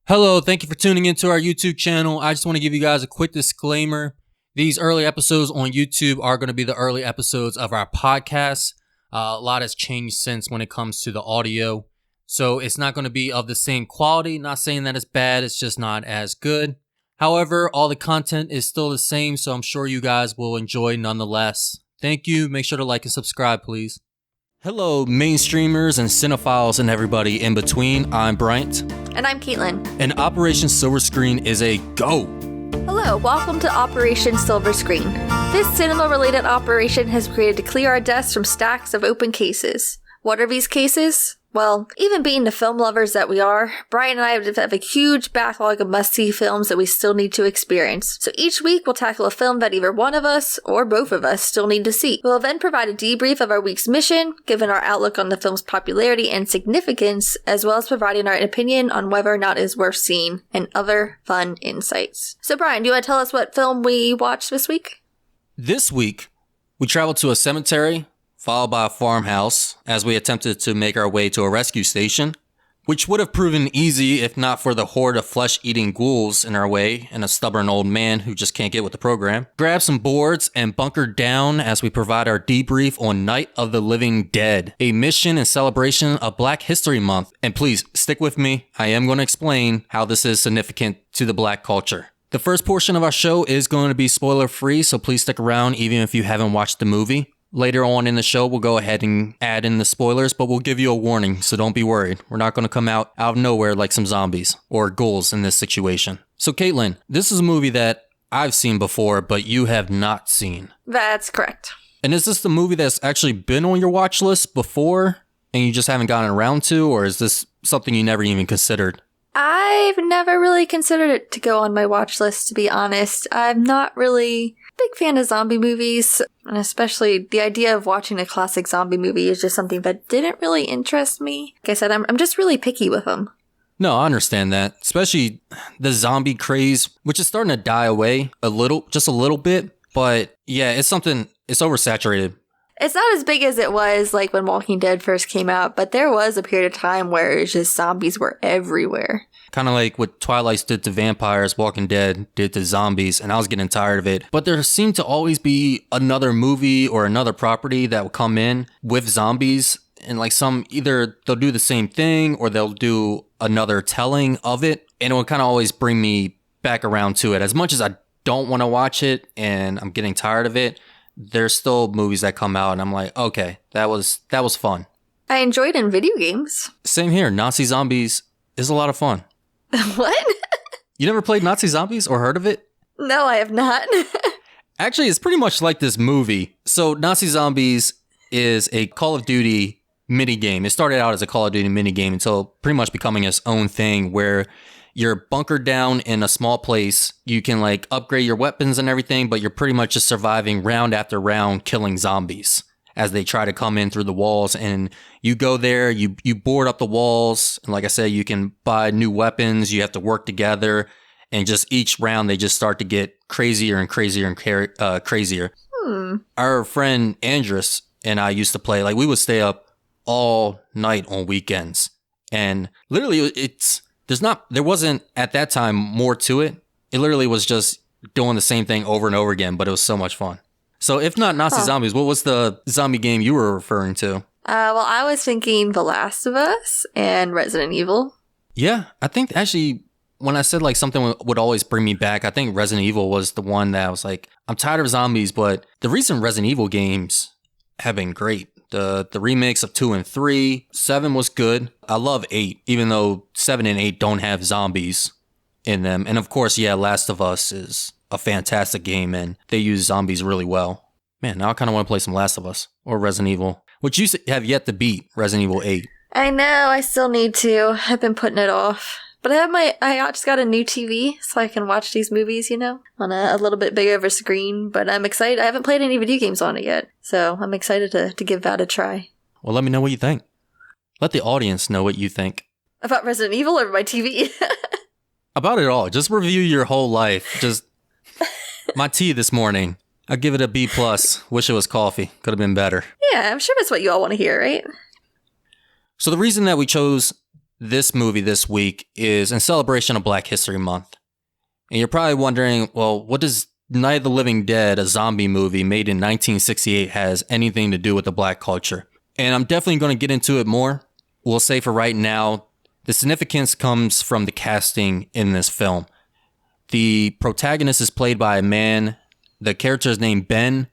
Hello, thank you for tuning into our YouTube channel. I just want to give you guys a quick disclaimer. These early episodes on YouTube are going to be the early episodes of our podcast. A lot has changed since when it comes to the audio. So it's not going to be of the same quality. Not saying that it's bad, it's just not as good. However, all the content is still the same, so I'm sure you guys will enjoy nonetheless. Thank you. Make sure to like and subscribe, please. Hello, mainstreamers and cinephiles and everybody in between. I'm Bryant. And I'm Caitlyn. And Operation Silver Screen is a go. Hello, welcome to Operation Silver Screen. This cinema-related operation has created to clear our desks from stacks of open cases. What are these cases? Well, even being the film lovers that we are, Bryant and I have a huge backlog of must-see films that we still need to experience. So each week we'll tackle a film that either one of us or both of us still need to see. We'll then provide a debrief of our week's mission, given our outlook on the film's popularity and significance, as well as providing our opinion on whether or not it is worth seeing, and other fun insights. So Brian, do you want to tell us what film we watched this week? This week, we traveled to a cemetery, followed by a farmhouse, as we attempted to make our way to a rescue station, which would have proven easy if not for the horde of flesh-eating ghouls in our way and a stubborn old man who just can't get with the program. Grab some boards and bunker down as we provide our debrief on Night of the Living Dead, a mission and celebration of Black History Month. And please, stick with me, I am going to explain how this is significant to the Black culture. The first portion of our show is going to be spoiler-free, so please stick around even if you haven't watched the movie. Later on in the show, we'll go ahead and add in the spoilers, but we'll give you a warning, so don't be worried. We're not going to come out of nowhere like some zombies or ghouls in this situation. So Caitlyn, this is a movie that I've seen before, but you have not seen. That's correct. And is this the movie that's actually been on your watch list before and you just haven't gotten around to, or is this something you never even considered? I've never really considered it to go on my watch list, to be honest. I'm not really a big fan of zombie movies, and especially the idea of watching a classic zombie movie is just something that didn't really interest me. Like I said, I'm just really picky with them. No, I understand that, especially the zombie craze, which is starting to die away just a little bit, but yeah, it's oversaturated. It's not as big as it was like when Walking Dead first came out, but there was a period of time where it's just zombies were everywhere. Kind of like what Twilight did to vampires, Walking Dead did to zombies, and I was getting tired of it. But there seemed to always be another movie or another property that would come in with zombies, and like either they'll do the same thing or they'll do another telling of it, and it would kind of always bring me back around to it. As much as I don't want to watch it and I'm getting tired of it, there's still movies that come out and I'm like, okay, that was fun. I enjoyed in video games. Same here. Nazi Zombies is a lot of fun. What? You never played Nazi Zombies or heard of it? No, I have not. Actually, it's pretty much like this movie. So Nazi Zombies is a Call of Duty minigame. It started out as a Call of Duty minigame until pretty much becoming its own thing where you're bunkered down in a small place. You can like upgrade your weapons and everything, but you're pretty much just surviving round after round, killing zombies as they try to come in through the walls. And you go there, you board up the walls. And like I said, you can buy new weapons. You have to work together. And just each round, they just start to get crazier and crazier and crazier. Our friend Andrus and I used to play, like we would stay up all night on weekends. And literally there wasn't at that time more to it. It literally was just doing the same thing over and over again, but it was so much fun. So if not Nazi Zombies, what was the zombie game you were referring to? Well, I was thinking The Last of Us and Resident Evil. Yeah, I think actually when I said like something would always bring me back, I think Resident Evil was the one that I was like, I'm tired of zombies, but the recent Resident Evil games have been great. The remakes of 2 and 3, 7 was good. I love 8, even though 7 and 8 don't have zombies in them. And of course, yeah, Last of Us is a fantastic game and they use zombies really well. Man, now I kind of want to play some Last of Us or Resident Evil, which you have yet to beat Resident Evil 8. I know, I still need to. I've been putting it off. But I just got a new TV so I can watch these movies, on a little bit bigger of a screen. But I'm excited. I haven't played any video games on it yet. So I'm excited to give that a try. Well, let me know what you think. Let the audience know what you think. About Resident Evil or my TV? About it all. Just review your whole life. Just my tea this morning. I'd give it a B+. Wish it was coffee. Could have been better. Yeah, I'm sure that's what you all want to hear, right? So the reason that we chose this movie this week is in celebration of Black History Month. And you're probably wondering, well, what does Night of the Living Dead, a zombie movie made in 1968, has anything to do with the Black culture? And I'm definitely going to get into it more. We'll say for right now, the significance comes from the casting in this film. The protagonist is played by a man, the character is named Ben,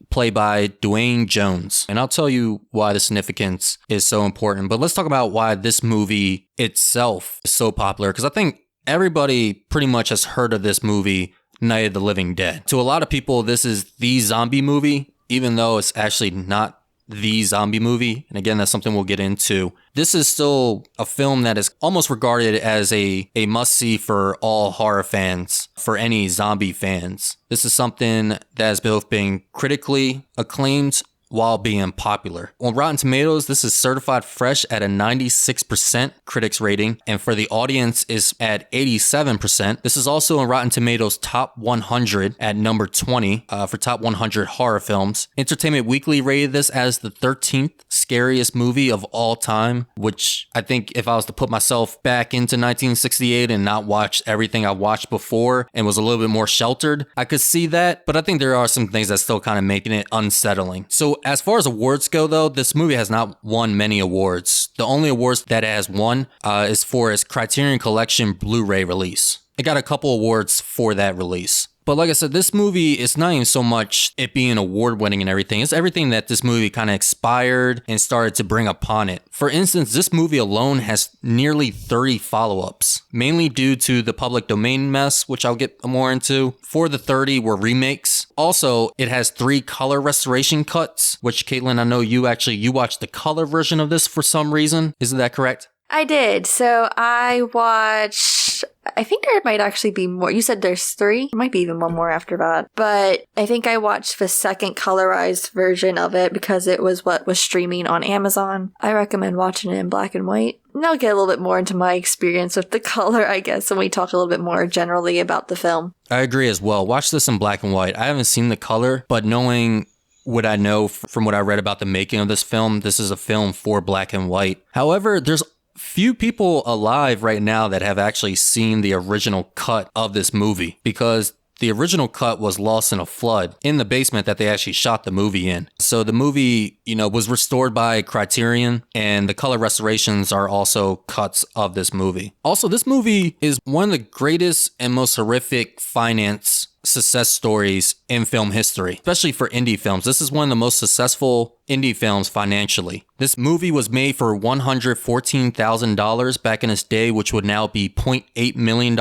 played by Dwayne Jones. And I'll tell you why the significance is so important. But let's talk about why this movie itself is so popular, because I think everybody pretty much has heard of this movie, Night of the Living Dead. To a lot of people, this is the zombie movie, even though it's actually not the zombie movie. And again, that's something we'll get into. This is still a film that is almost regarded as a must-see for all horror fans, for any zombie fans. This is something that has both been critically acclaimed while being popular. On Rotten Tomatoes, this is certified fresh at a 96% critics rating, and for the audience is at 87%. This is also on Rotten Tomatoes top 100 at number 20 for top 100 horror films. Entertainment Weekly rated this as the 13th scariest movie of all time, which I think if I was to put myself back into 1968 and not watch everything I watched before and was a little bit more sheltered, I could see that, but I think there are some things that still kind of making it unsettling. So as far as awards go, though, this movie has not won many awards. The only awards that it has won is for its Criterion Collection Blu-ray release. It got a couple awards for that release. But like I said, this movie, it's not even so much it being award-winning and everything. It's everything that this movie kind of expired and started to bring upon it. For instance, this movie alone has nearly 30 follow-ups, mainly due to the public domain mess, which I'll get more into. 4 of the 30 were remakes. Also, it has 3 color restoration cuts, which, Caitlyn, I know you watched the color version of this for some reason. Isn't that correct? I did. So I watched, I think there might actually be more. You said there's 3. There might be even one more after that. But I think I watched the second colorized version of it because it was what was streaming on Amazon. I recommend watching it in black and white. And I'll get a little bit more into my experience with the color, I guess, when we talk a little bit more generally about the film. I agree as well. Watch this in black and white. I haven't seen the color, but knowing what I know from what I read about the making of this film, this is a film for black and white. However, there's few people alive right now that have actually seen the original cut of this movie, because the original cut was lost in a flood in the basement that they actually shot the movie in. So the movie, was restored by Criterion, and the color restorations are also cuts of this movie. Also, this movie is one of the greatest and most horrific finance success stories in film history, especially for indie films. This is one of the most successful indie films financially. This movie was made for $114,000 back in its day, which would now be $0.8 million,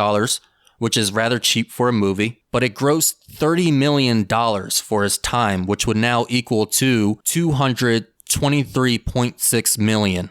which is rather cheap for a movie, but it grossed $30 million for its time, which would now equal to $223.6 million.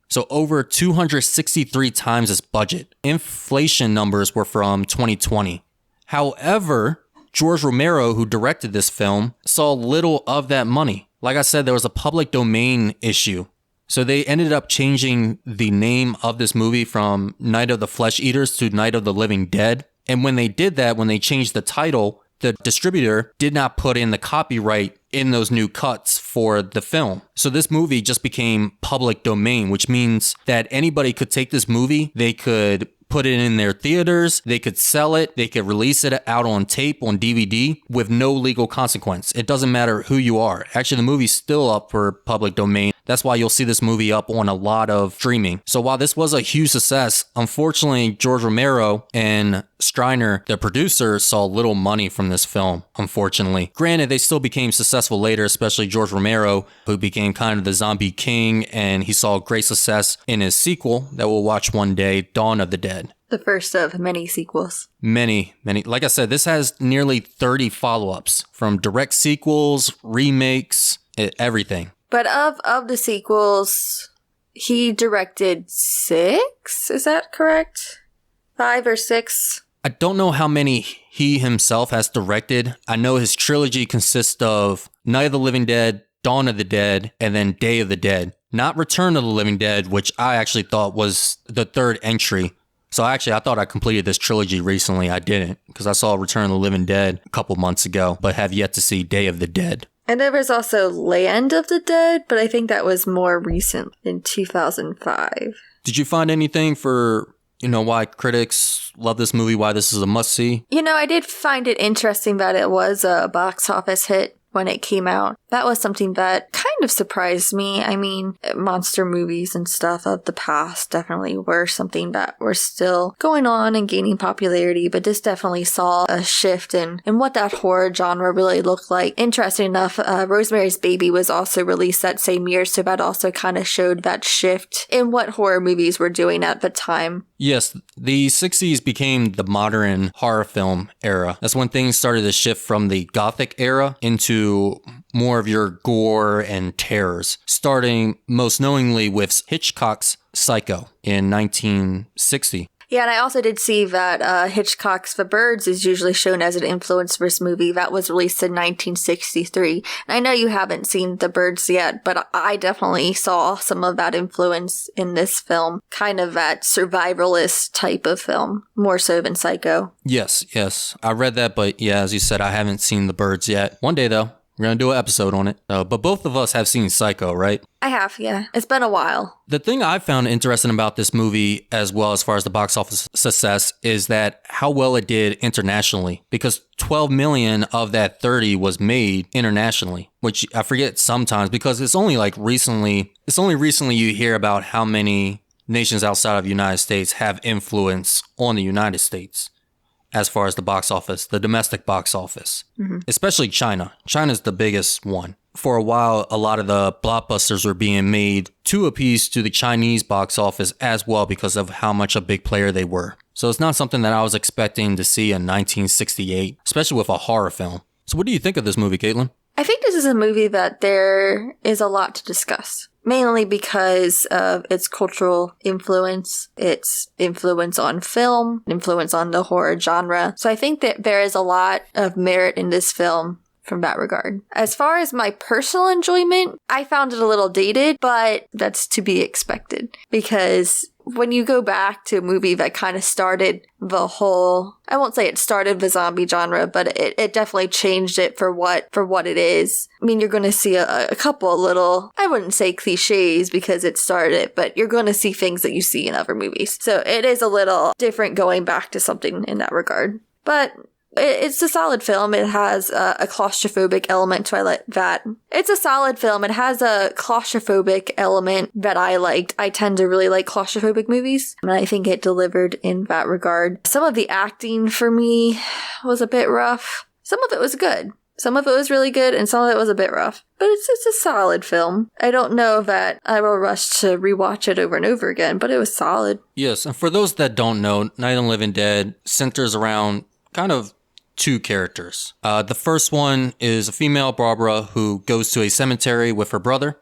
So over 263 times its budget. Inflation numbers were from 2020. However, George Romero, who directed this film, saw little of that money. Like I said, there was a public domain issue. So they ended up changing the name of this movie from Night of the Flesh Eaters to Night of the Living Dead. And when they did that, when they changed the title, the distributor did not put in the copyright in those new cuts for the film. So this movie just became public domain, which means that anybody could take this movie, they could put it in their theaters, they could sell it, they could release it out on tape, on DVD, with no legal consequence. It doesn't matter who you are. Actually, the movie's still up for public domain. That's why you'll see this movie up on a lot of streaming. So while this was a huge success, unfortunately, George Romero and Striner, the producer, saw little money from this film, unfortunately. Granted, they still became successful later, especially George Romero, who became kind of the zombie king, and he saw great success in his sequel that we'll watch one day, Dawn of the Dead. The first of many sequels. Many. Like I said, this has nearly 30 follow-ups, from direct sequels, remakes, everything. But of the sequels, he directed 6? Is that correct? 5 or 6? I don't know how many he himself has directed. I know his trilogy consists of Night of the Living Dead, Dawn of the Dead, and then Day of the Dead. Not Return of the Living Dead, which I actually thought was the third entry. So I thought I completed this trilogy recently. I didn't, because I saw Return of the Living Dead a couple months ago, but have yet to see Day of the Dead. And there was also Land of the Dead, but I think that was more recent, in 2005. Did you find anything for, why critics love this movie, why this is a must-see? I did find it interesting that it was a box office hit when it came out. That was something that kind of surprised me. I mean, monster movies and stuff of the past definitely were something that were still going on and gaining popularity, but this definitely saw a shift in what that horror genre really looked like. Interesting enough, Rosemary's Baby was also released that same year, so that also kind of showed that shift in what horror movies were doing at the time. Yes, the 60s became the modern horror film era. That's when things started to shift from the Gothic era into more of your gore and terrors, starting most knowingly with Hitchcock's Psycho in 1960. Yeah, and I also did see that Hitchcock's The Birds is usually shown as an influence for this movie. That was released in 1963. And I know you haven't seen The Birds yet, but I definitely saw some of that influence in this film. Kind of that survivalist type of film, more so than Psycho. Yes. I read that, but yeah, as you said, I haven't seen The Birds yet. One day, though. We're going to do an episode on it. But both of us have seen Psycho, right? I have, yeah. It's been a while. The thing I found interesting about this movie, as well as far as the box office success, is that how well it did internationally. Because 12 million of that 30 was made internationally, which I forget sometimes because it's only recently you hear about how many nations outside of the United States have influence on the United States. As far as the box office, the domestic box office, especially China. China's the biggest one. For a while, a lot of the blockbusters were being made to appease to the Chinese box office as well because of how much a big player they were. So it's not something that I was expecting to see in 1968, especially with a horror film. So what do you think of this movie, Caitlyn? I think this is a movie that there is a lot to discuss. Mainly because of its cultural influence, its influence on film, influence on the horror genre. So I think that there is a lot of merit in this film from that regard. As far as my personal enjoyment, I found it a little dated, but that's to be expected. Because when you go back to a movie that kind of started the whole, I won't say it started the zombie genre, but it definitely changed it for what it is. I mean, you're going to see a couple of little, I wouldn't say cliches because it started it, but you're going to see things that you see in other movies. So it is a little different going back to something in that regard. But it's a solid film. It has a claustrophobic element to I like that. It's a solid film. It has a claustrophobic element that I liked. I tend to really like claustrophobic movies, and I think it delivered in that regard. Some of the acting for me was a bit rough. Some of it was good. Some of it was really good, and some of it was a bit rough. But it's a solid film. I don't know that I will rush to rewatch it over and over again, but it was solid. Yes, and for those that don't know, Night of the Living Dead centers around kind of two characters. The first one is a female, Barbara, who goes to a cemetery with her brother.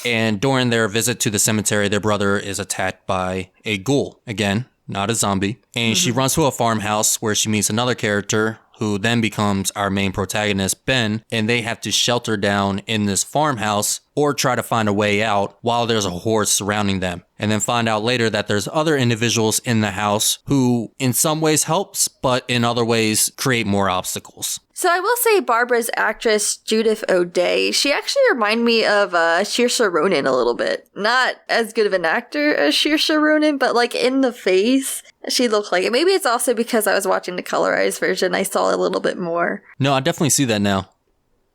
And during their visit to the cemetery, their brother is attacked by a ghoul. Again, not a zombie. And she runs to a farmhouse where she meets another character who then becomes our main protagonist, Ben. And they have to shelter down in this farmhouse or try to find a way out while there's a horde surrounding them. And then find out later that there's other individuals in the house who in some ways helps, but in other ways create more obstacles. So I will say Barbara's actress, Judith O'Dea, she actually reminded me of Saoirse Ronan a little bit. Not as good of an actor as Saoirse Ronan, but in the face, she looked like it. Maybe it's also because I was watching the colorized version. I saw a little bit more. No, I definitely see that now.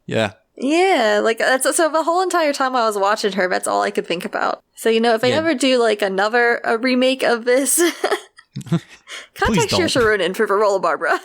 Yeah. Yeah, that's so the whole entire time I was watching her, that's all I could think about. So, if I ever do another remake of this, contact Saoirse Ronan for the role of Barbara.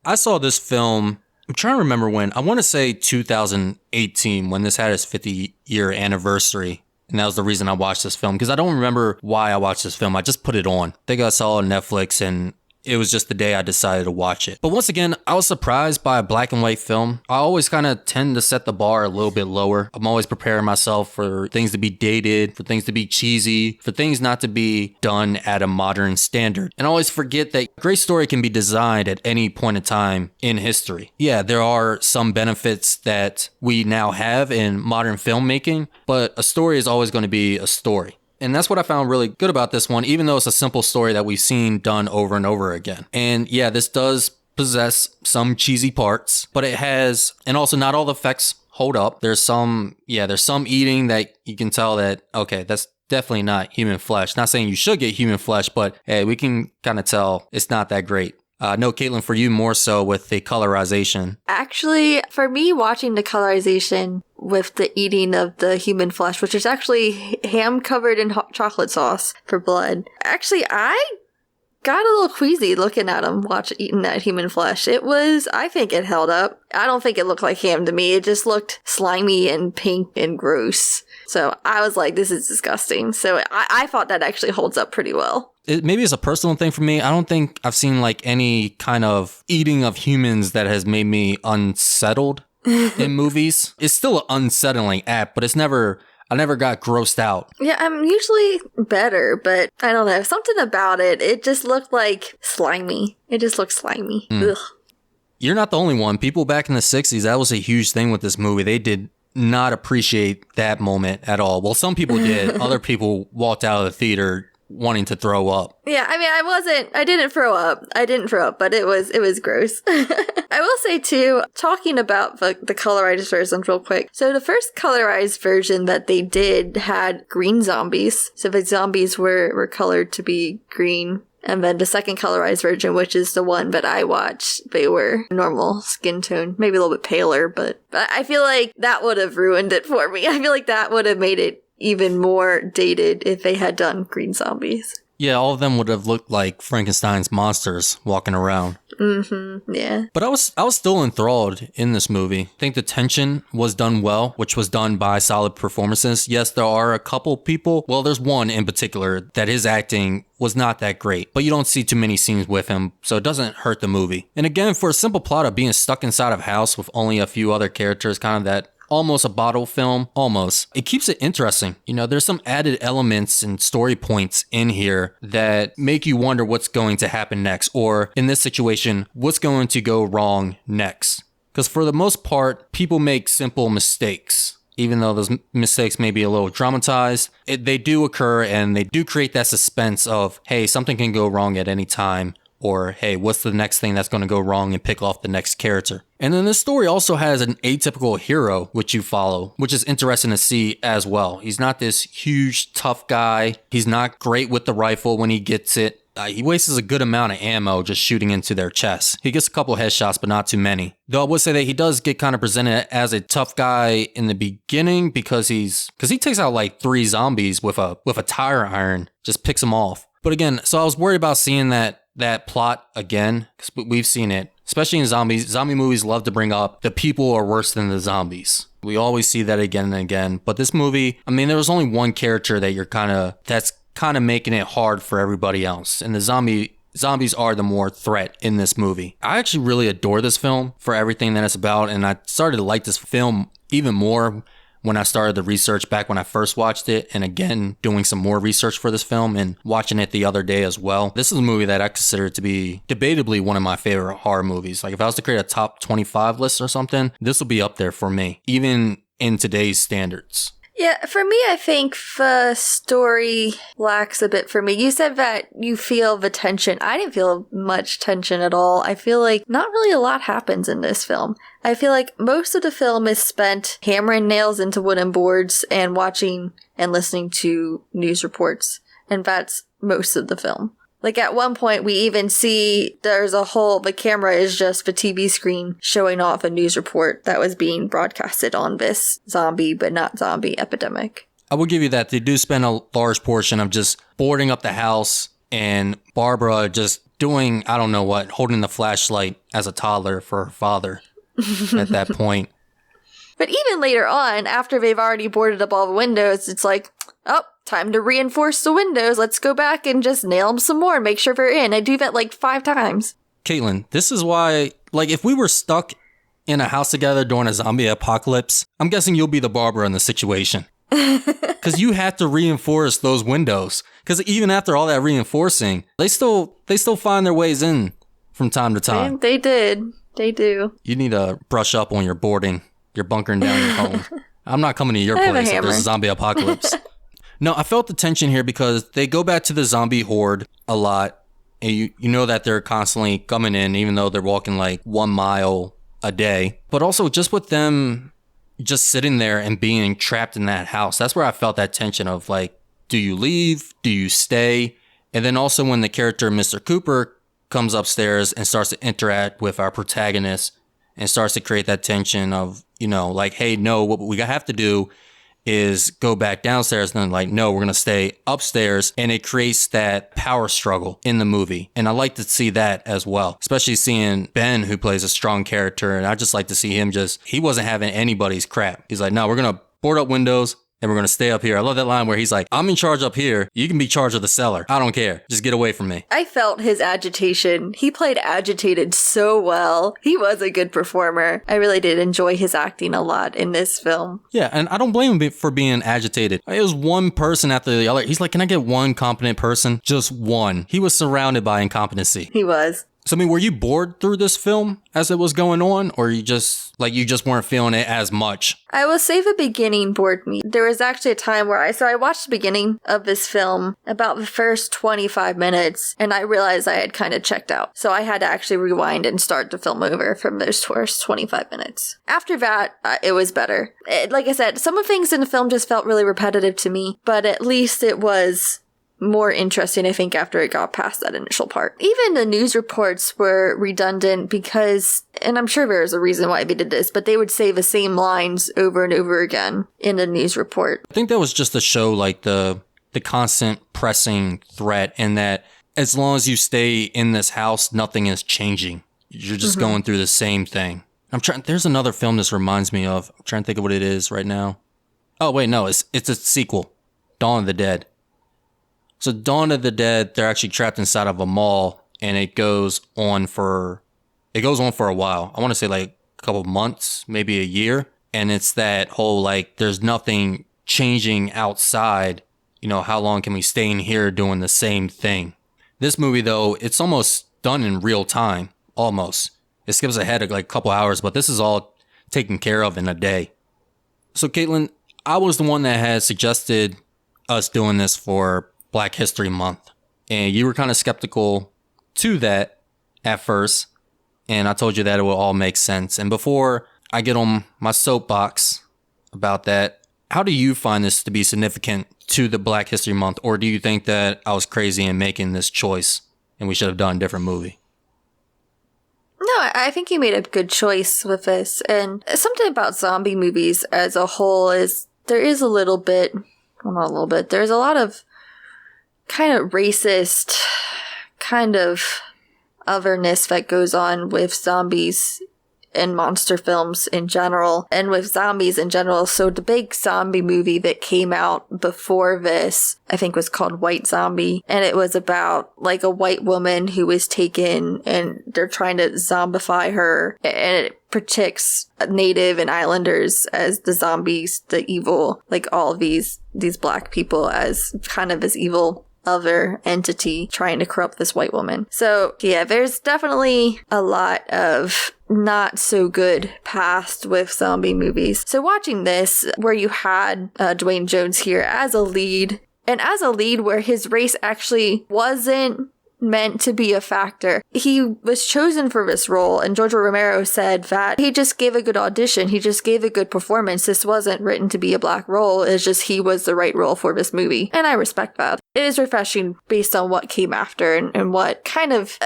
I saw this film, I'm trying to remember when, I want to say 2018 when this had its 50-year anniversary. And that was the reason I watched this film, because I don't remember why I watched this film. I just put it on. I think I saw it on Netflix, and it was just the day I decided to watch it. But once again, I was surprised by a black and white film. I always kind of tend to set the bar a little bit lower. I'm always preparing myself for things to be dated, for things to be cheesy, for things not to be done at a modern standard. And I always forget that a great story can be designed at any point in time in history. Yeah, there are some benefits that we now have in modern filmmaking, but a story is always going to be a story. And that's what I found really good about this one, even though it's a simple story that we've seen done over and over again. And yeah, this does possess some cheesy parts, but it has, and also not all the effects hold up. There's some eating that you can tell that, okay, this definitely not human flesh. Not saying you should get human flesh, but hey, we can kind of tell it's not that great. No, Caitlyn, for you more so with the colorization. Actually, for me, watching the colorization with the eating of the human flesh, which is actually ham covered in hot chocolate sauce for blood. Actually, I got a little queasy looking at him eating that human flesh. I think it held up. I don't think it looked like ham to me. It just looked slimy and pink and gross. So I was like, this is disgusting. So I thought that actually holds up pretty well. Maybe it's a personal thing for me. I don't think I've seen like any kind of eating of humans that has made me unsettled in movies. It's still an unsettling act, but I never got grossed out. Yeah, I'm usually better, but I don't know. Something about it. It just looked like slimy. It just looked slimy. Ugh. You're not the only one. People back in the 60s, that was a huge thing with this movie. They did not appreciate that moment at all. Well, some people did. Other people walked out of the theater wanting to throw up. Yeah, I mean, I didn't throw up, but it was gross. I will say too, talking about the colorized versions real quick. So the first colorized version that they did had green zombies. So the zombies were colored to be green. And then the second colorized version, which is the one that I watched, they were normal skin tone, maybe a little bit paler, but I feel like that would have ruined it for me. I feel like that would have made it even more dated if they had done green zombies. Yeah, all of them would have looked like Frankenstein's monsters walking around. Mm-hmm, yeah. But I was still enthralled in this movie. I think the tension was done well, which was done by solid performances. Yes, there are a couple people, well, there's one in particular that his acting was not that great, but you don't see too many scenes with him, so it doesn't hurt the movie. And again, for a simple plot of being stuck inside of a house with only a few other characters, kind of that almost a bottle film, almost. It keeps it interesting. You know, there's some added elements and story points in here that make you wonder what's going to happen next, or in this situation, what's going to go wrong next. Because for the most part, people make simple mistakes. Even though those mistakes may be a little dramatized, they do occur and they do create that suspense of, hey, something can go wrong at any time. Or, hey, what's the next thing that's going to go wrong and pick off the next character? And then this story also has an atypical hero which you follow, which is interesting to see as well. He's not this huge, tough guy. He's not great with the rifle when he gets it. He wastes a good amount of ammo just shooting into their chests. He gets a couple headshots, but not too many. Though I would say that he does get kind of presented as a tough guy in the beginning because he takes out like 3 zombies with a tire iron, just picks them off. But again, so I was worried about seeing that plot again, because we've seen it, especially in zombies. Zombie movies love to bring up the people are worse than the zombies. We always see that again and again. But this movie, I mean, there was only one character that that's kind of making it hard for everybody else. And the zombies are the more threat in this movie. I actually really adore this film for everything that it's about. And I started to like this film even more when I started the research back when I first watched it, and again, doing some more research for this film and watching it the other day as well. This is a movie that I consider to be debatably one of my favorite horror movies. Like if I was to create a top 25 list or something, this will be up there for me, even in today's standards. Yeah, for me, I think the story lacks a bit for me. You said that you feel the tension. I didn't feel much tension at all. I feel like not really a lot happens in this film. I feel like most of the film is spent hammering nails into wooden boards and watching and listening to news reports. And that's most of the film. Like at one point we even see the camera is just the TV screen showing off a news report that was being broadcasted on this zombie but not zombie epidemic. I will give you that. They do spend a large portion of just boarding up the house and Barbara just doing, I don't know what, holding the flashlight as a toddler for her father at that point. But even later on, after they've already boarded up all the windows, it's like, oh, time to reinforce the windows. Let's go back and just nail them some more and make sure they're in. I do that like 5 times. Caitlyn, this is why, like, if we were stuck in a house together during a zombie apocalypse, I'm guessing you'll be the Barbara in the situation. Because you have to reinforce those windows. Because even after all that reinforcing, they still find their ways in from time to time. They did. They do. You need to brush up on your boarding. You're bunkering down your home. I'm not coming to your place if there's a zombie apocalypse. No, I felt the tension here because they go back to the zombie horde a lot. And you know that they're constantly coming in, even though they're walking like 1 mile a day. But also just with them just sitting there and being trapped in that house, that's where I felt that tension of like, Do you leave? Do you stay? And then also when the character Mr. Cooper comes upstairs and starts to interact with our protagonist and starts to create that tension of, like, hey, no, what we have to do is go back downstairs. And then like, no, we're going to stay upstairs. And it creates that power struggle in the movie. And I like to see that as well, especially seeing Ben, who plays a strong character. And I just like to see him he wasn't having anybody's crap. He's like, no, we're going to board up windows and we're going to stay up here. I love that line where he's like, I'm in charge up here. You can be charge of the cellar. I don't care. Just get away from me. I felt his agitation. He played agitated so well. He was a good performer. I really did enjoy his acting a lot in this film. Yeah, and I don't blame him for being agitated. It was one person after the other. He's like, can I get one competent person? Just one. He was surrounded by incompetency. He was. So, I mean, were you bored through this film as it was going on, or you just weren't feeling it as much? I will say the beginning bored me. There was actually a time where I watched the beginning of this film, about the first 25 minutes, and I realized I had kind of checked out. So I had to actually rewind and start the film over from those first 25 minutes. After that, it was better. Like I said, some of the things in the film just felt really repetitive to me, but at least it was more interesting, I think, after it got past that initial part. Even the news reports were redundant because, and I'm sure there's a reason why they did this, but they would say the same lines over and over again in the news report. I think that was just to show like the constant pressing threat, and that as long as you stay in this house, nothing is changing. You're just going through the same thing. There's another film this reminds me of. I'm trying to think of what it is right now. Oh wait, no, it's a sequel, Dawn of the Dead. So Dawn of the Dead, they're actually trapped inside of a mall, and it goes on for a while. I want to say like a couple of months, maybe a year. And it's that whole like, there's nothing changing outside. How long can we stay in here doing the same thing? This movie, though, it's almost done in real time, almost. It skips ahead like a couple hours, but this is all taken care of in a day. So Caitlyn, I was the one that had suggested us doing this for Black History Month, and you were kind of skeptical to that at first, and I told you that it will all make sense. And before I get on my soapbox about that, how do you find this to be significant to the Black History Month, or do you think that I was crazy in making this choice and we should have done a different movie? No, I think you made a good choice with this, and something about zombie movies as a whole is there's a lot of kind of racist kind of otherness that goes on with zombies and monster films in general, and with zombies in general. So the big zombie movie that came out before this, I think, was called White Zombie, and it was about like a white woman who was taken and they're trying to zombify her, and it protects Native and Islanders as the zombies, the evil, like all these black people as kind of this evil other entity trying to corrupt this white woman. So yeah, there's definitely a lot of not so good past with zombie movies. So watching this, where you had Dwayne Jones here as a lead, and as a lead where his race actually wasn't meant to be a factor. He was chosen for this role, and George Romero said that he just gave a good audition. He just gave a good performance. This wasn't written to be a black role. It's just he was the right role for this movie. And I respect that. It is refreshing based on what came after and what kind of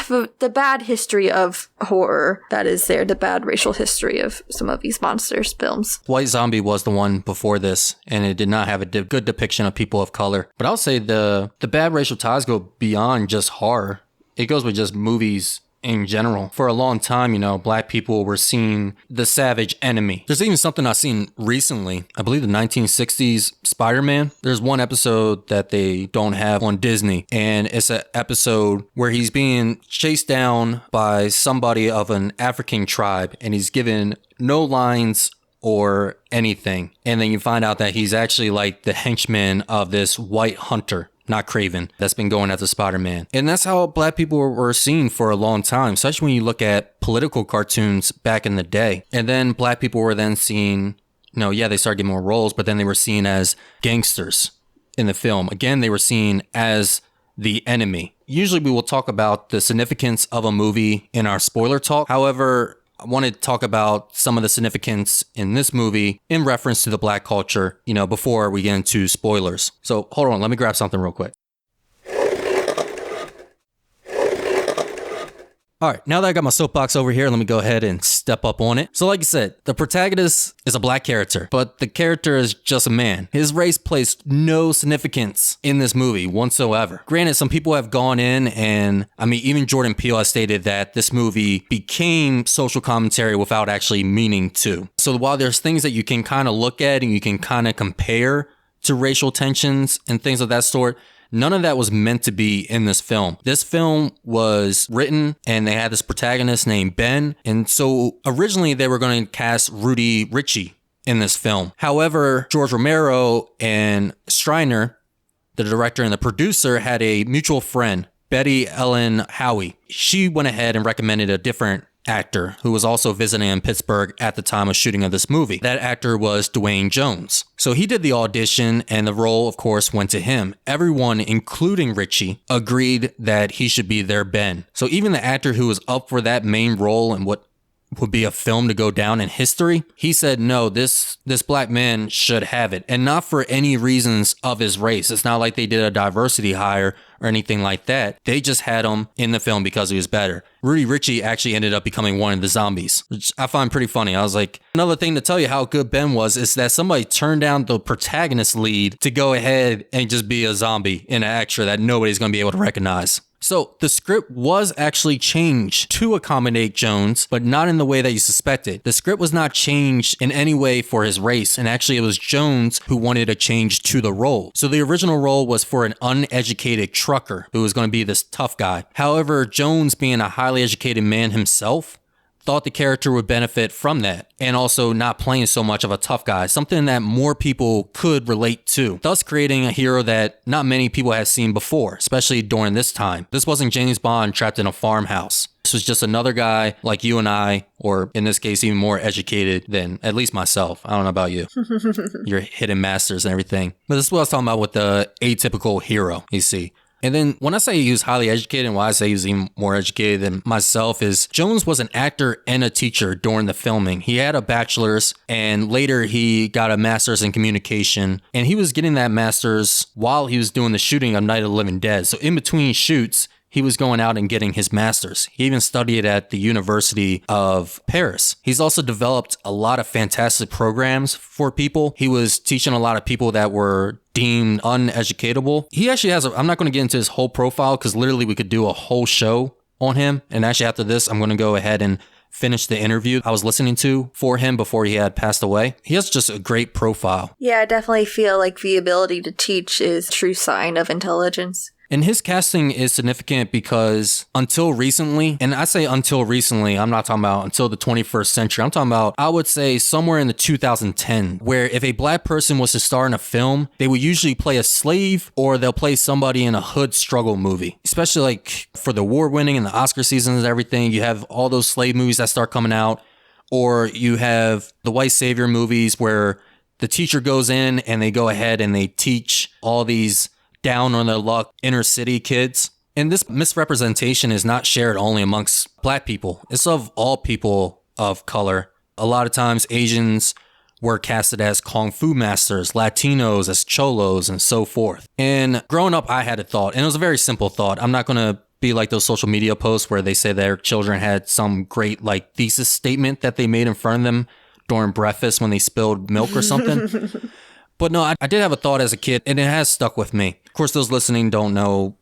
the bad history of horror that is there, the bad racial history of some of these monsters films. White Zombie was the one before this, and it did not have a good depiction of people of color. But I'll say the bad racial ties go beyond just horror. It goes with just movies in general. For a long time, black people were seen the savage enemy. There's even something I've seen recently. I believe the 1960s Spider-Man. There's one episode that they don't have on Disney, and it's an episode where he's being chased down by somebody of an African tribe, and he's given no lines or anything. And then you find out that he's actually like the henchman of this white hunter, not Craven, that's been going after Spider-Man. And that's how black people were seen for a long time, especially when you look at political cartoons back in the day. And then black people were then seen, they started getting more roles, but then they were seen as gangsters in the film. Again, they were seen as the enemy. Usually we will talk about the significance of a movie in our spoiler talk. However, I want to talk about some of the significance in this movie in reference to the black culture, before we get into spoilers. So hold on, let me grab something real quick. All right, now that I got my soapbox over here, let me go ahead and step up on it. So like I said, the protagonist is a black character, but the character is just a man. His race plays no significance in this movie whatsoever. Granted, some people have gone in and, even Jordan Peele has stated that this movie became social commentary without actually meaning to. So while there's things that you can kind of look at and you can kind of compare to racial tensions and things of that sort, none of that was meant to be in this film. This film was written and they had this protagonist named Ben. And so originally they were going to cast Rudy Ritchie in this film. However, George Romero and Striner, the director and the producer, had a mutual friend, Betty Ellen Howie. She went ahead and recommended a different actor who was also visiting in Pittsburgh at the time of shooting of this movie. That actor was Dwayne Jones. So he did the audition and the role, of course, went to him. Everyone, including Richie, agreed that he should be their Ben. So even the actor who was up for that main role and what would be a film to go down in history, he said, no, this black man should have it. And not for any reasons of his race. It's not like they did a diversity hire or anything like that. They just had him in the film because he was better. Rudy Ritchie actually ended up becoming one of the zombies, which I find pretty funny. I was like, another thing to tell you how good Ben was is that somebody turned down the protagonist lead to go ahead and just be a zombie in an extra that nobody's going to be able to recognize. So the script was actually changed to accommodate Jones, but not in the way that you suspected. The script was not changed in any way for his race, and actually it was Jones who wanted a change to the role. So the original role was for an uneducated trucker who was going to be this tough guy. However, Jones, being a highly educated man himself, thought the character would benefit from that, and also not playing so much of a tough guy, something that more people could relate to, thus creating a hero that not many people had seen before, especially during this time. This wasn't James Bond trapped in a farmhouse. This was just another guy like you and I, or in this case, even more educated than at least myself. I don't know about you. Your hidden masters and everything. But this is what I was talking about with the atypical hero, you see. And then when I say he was highly educated, and why I say he was even more educated than myself, is Jones was an actor and a teacher during the filming. He had a bachelor's and later he got a master's in communication, and he was getting that master's while he was doing the shooting of Night of the Living Dead. So in between shoots, he was going out and getting his master's. He even studied at the University of Paris. He's also developed a lot of fantastic programs for people. He was teaching a lot of people that were deemed uneducatable. He actually has I'm not going to get into his whole profile because literally we could do a whole show on him. And actually after this, I'm going to go ahead and finish the interview I was listening to for him before he had passed away. He has just a great profile. Yeah, I definitely feel like the ability to teach is a true sign of intelligence. And his casting is significant because until recently, and I say until recently, I'm not talking about until the 21st century. I'm talking about, I would say somewhere in the 2010, where if a black person was to star in a film, they would usually play a slave or they'll play somebody in a hood struggle movie. Especially like for the award winning and the Oscar seasons and everything, you have all those slave movies that start coming out, or you have the white savior movies where the teacher goes in and they go ahead and they teach all these down on their luck inner city kids. And this misrepresentation is not shared only amongst black people. It's of all people of color. A lot of times Asians were casted as kung fu masters, Latinos as cholos, and so forth. And growing up, I had a thought, and it was a very simple thought. I'm not going to be like those social media posts where they say their children had some great like thesis statement that they made in front of them during breakfast when they spilled milk or something. But no, I did have a thought as a kid, and it has stuck with me. Of course, those listening don't know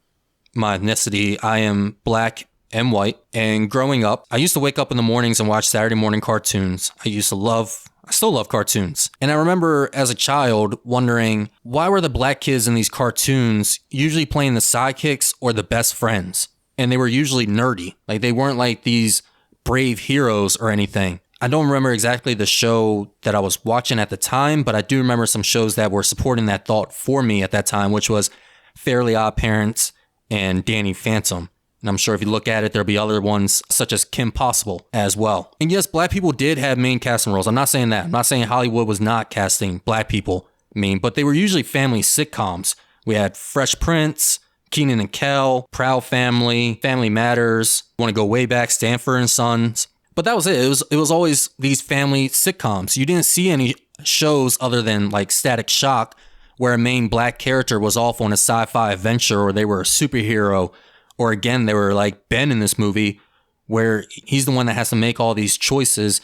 my ethnicity. I am black and white. And growing up, I used to wake up in the mornings and watch Saturday morning cartoons. I still love cartoons. And I remember as a child wondering, why were the black kids in these cartoons usually playing the sidekicks or the best friends? And they were usually nerdy. Like they weren't like these brave heroes or anything. I don't remember exactly the show that I was watching at the time, but I do remember some shows that were supporting that thought for me at that time, which was Fairly Odd Parents and Danny Phantom. And I'm sure if you look at it, there'll be other ones such as Kim Possible as well. And yes, black people did have main casting roles. I'm not saying that. I'm not saying Hollywood was not casting black people mean, but they were usually family sitcoms. We had Fresh Prince, Kenan and Kel, Proud Family, Family Matters. Want to go way back, Stanford and Sons. But that was it. It was always these family sitcoms. You didn't see any shows other than like Static Shock, where a main black character was off on a sci-fi adventure, or they were a superhero, or again, they were like Ben in this movie, where he's the one that has to make all these choices.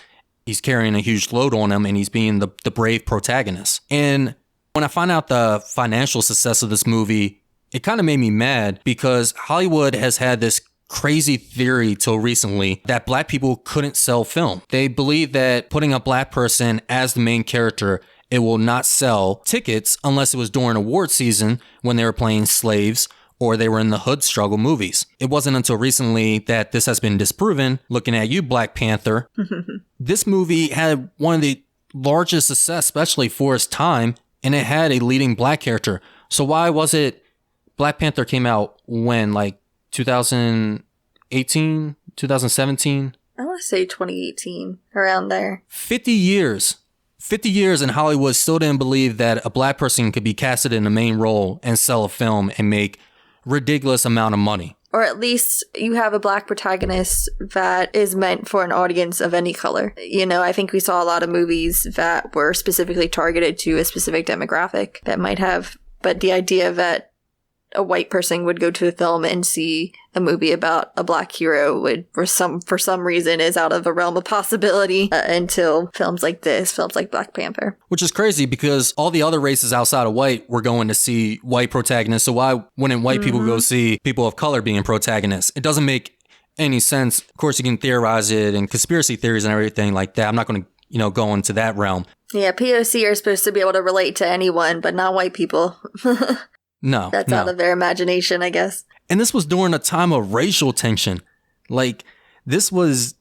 He's carrying a huge load on him, and he's being the brave protagonist. And when I found out the financial success of this movie, it kind of made me mad, because Hollywood has had this crazy theory till recently that black people couldn't sell film. They believe that putting a black person as the main character, it will not sell tickets unless it was during award season when they were playing slaves or they were in the hood struggle movies. It wasn't until recently that this has been disproven. Looking at you, Black Panther, this movie had one of the largest success, especially for its time, and it had a leading black character. So why was it Black Panther came out when, like 2018, 2017? I want to say 2018, around there. 50 years. 50 years and Hollywood still didn't believe that a black person could be casted in a main role and sell a film and make ridiculous amount of money. Or at least you have a black protagonist that is meant for an audience of any color. You know, I think we saw a lot of movies that were specifically targeted to a specific demographic that might have, but the idea that a white person would go to a film and see a movie about a black hero would, for some reason, is out of the realm of possibility until films like this, films like Black Panther. Which is crazy, because all the other races outside of white were going to see white protagonists. So why wouldn't white people go see people of color being protagonists? It doesn't make any sense. Of course, you can theorize it and conspiracy theories and everything like that. I'm not going to, go into that realm. Yeah, POC are supposed to be able to relate to anyone, but not white people. No. That's out of their imagination, I guess. And this was during a time of racial tension. Like, this was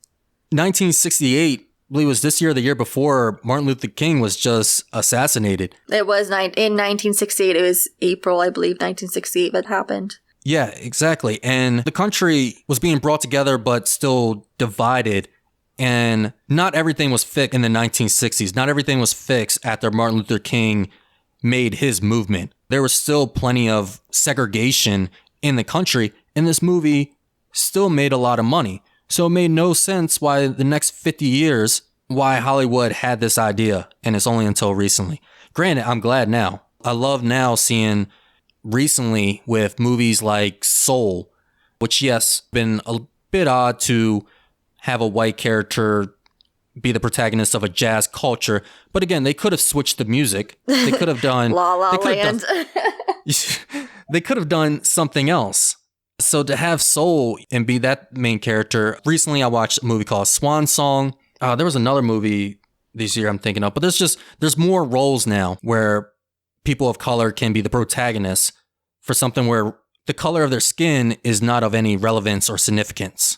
1968. I believe it was this year or the year before Martin Luther King was just assassinated. It was in 1968. It was April, I believe, 1968 that happened. Yeah, exactly. And the country was being brought together, but still divided. And not everything was fixed in the 1960s. Not everything was fixed after Martin Luther King made his movement. There was still plenty of segregation in the country, and this movie still made a lot of money. So it made no sense why the next 50 years, why Hollywood had this idea, and it's only until recently. Granted, I'm glad now. I love now seeing recently with movies like Soul, which, yes, been a bit odd to have a white character be the protagonist of a jazz culture. But again, they could have switched the music. They could have done La La Land. They could have done something else. So to have Soul and be that main character. Recently, I watched a movie called Swan Song. There was another movie this year I'm thinking of, but there's more roles now where people of color can be the protagonists for something where the color of their skin is not of any relevance or significance.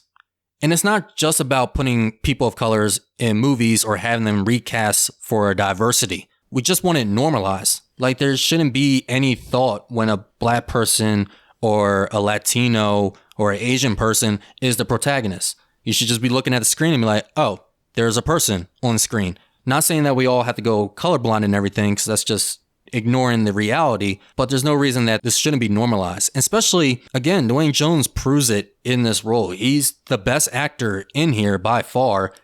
And it's not just about putting people of colors in movies or having them recast for diversity. We just want it normalized. Like, there shouldn't be any thought when a black person or a Latino or an Asian person is the protagonist. You should just be looking at the screen and be like, oh, there's a person on the screen. Not saying that we all have to go colorblind and everything, because that's just ignoring the reality, but there's no reason that this shouldn't be normalized. Especially, again, Dwayne Jones proves it in this role. He's the best actor in here by far,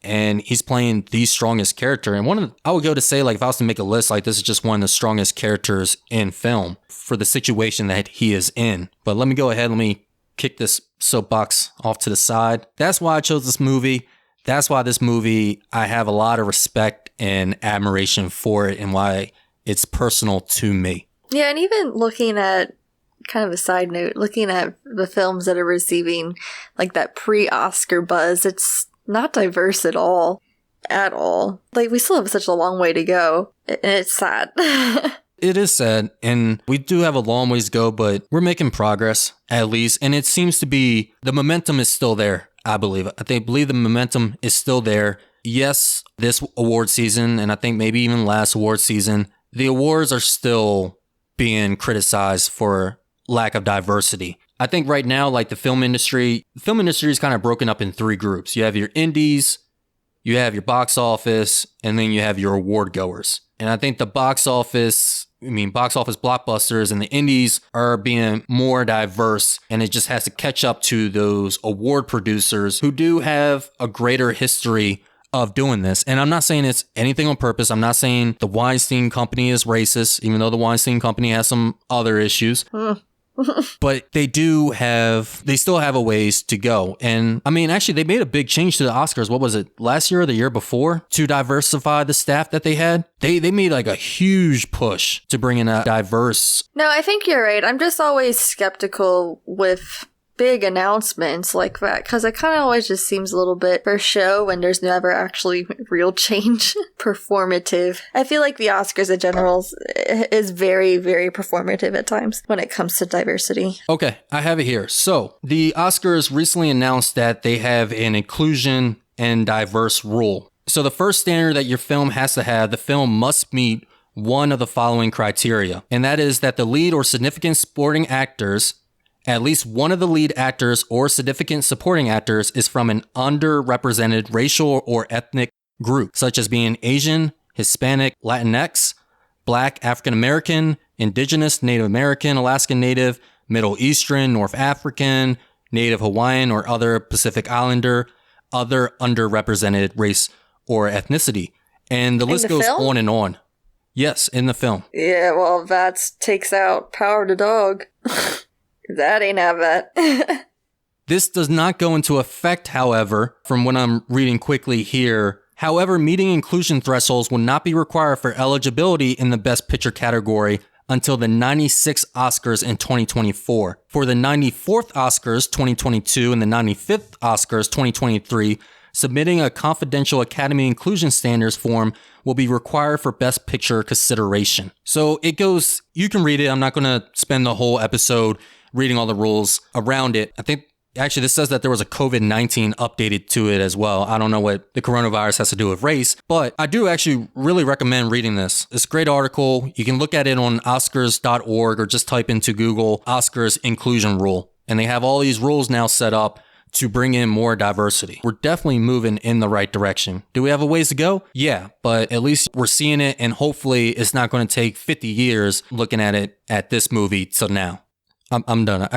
and he's playing the strongest character. And I would go to say, like, if I was to make a list, like, this is just one of the strongest characters in film for the situation that he is in. But let me kick this soapbox off to the side. That's why I chose this movie. That's why this movie, I have a lot of respect and admiration for it, and why it's personal to me. Yeah, and even looking at, kind of a side note, looking at the films that are receiving like that pre-Oscar buzz, it's not diverse at all. At all. Like, we still have such a long way to go, and it's sad. It is sad, and we do have a long ways to go, but we're making progress, at least, and it seems to be, the momentum is still there, I believe. I believe the momentum is still there. Yes, this award season, and I think maybe even last award season, the awards are still being criticized for lack of diversity. I think right now, like, the film industry is kind of broken up in three groups. You have your indies, you have your box office, and then you have your award goers. And I think the box office blockbusters and the indies are being more diverse, and it just has to catch up to those award producers who do have a greater history of doing this. And I'm not saying it's anything on purpose. I'm not saying the Weinstein Company is racist, even though the Weinstein Company has some other issues. But they still have a ways to go. And I mean, actually, they made a big change to the Oscars. What was it, last year or the year before, to diversify the staff that they had? They made like a huge push to bring in a diverse. No, I think you're right. I'm just always skeptical with big announcements like that, because it kind of always just seems a little bit for show when there's never actually real change. Performative. I feel like the Oscars in general is very, very performative at times when it comes to diversity. Okay, I have it here. So the Oscars recently announced that they have an inclusion and diverse rule. So the first standard that your film has to have, the film must meet one of the following criteria, and that is that the lead or significant supporting actors, at least one of the lead actors or significant supporting actors, is from an underrepresented racial or ethnic group, such as being Asian, Hispanic, Latinx, Black, African American, Indigenous, Native American, Alaskan Native, Middle Eastern, North African, Native Hawaiian, or other Pacific Islander, other underrepresented race or ethnicity. And the list goes on and on. Yes, in the film. Yeah, well, that takes out Power of the Dog. That ain't have that. This does not go into effect, however, from what I'm reading quickly here. However, meeting inclusion thresholds will not be required for eligibility in the Best Picture category until the 96 Oscars in 2024. For the 94th Oscars 2022 and the 95th Oscars 2023, submitting a confidential Academy Inclusion Standards form will be required for Best Picture consideration. So it goes, you can read it. I'm not going to spend the whole episode reading all the rules around it. I think actually this says that there was a COVID-19 updated to it as well. I don't know what the coronavirus has to do with race, but I do actually really recommend reading this. It's a great article. You can look at it on oscars.org or just type into Google Oscars inclusion rule. And they have all these rules now set up to bring in more diversity. We're definitely moving in the right direction. Do we have a ways to go? Yeah, but at least we're seeing it, and hopefully it's not going to take 50 years looking at it at this movie till now. I'm done.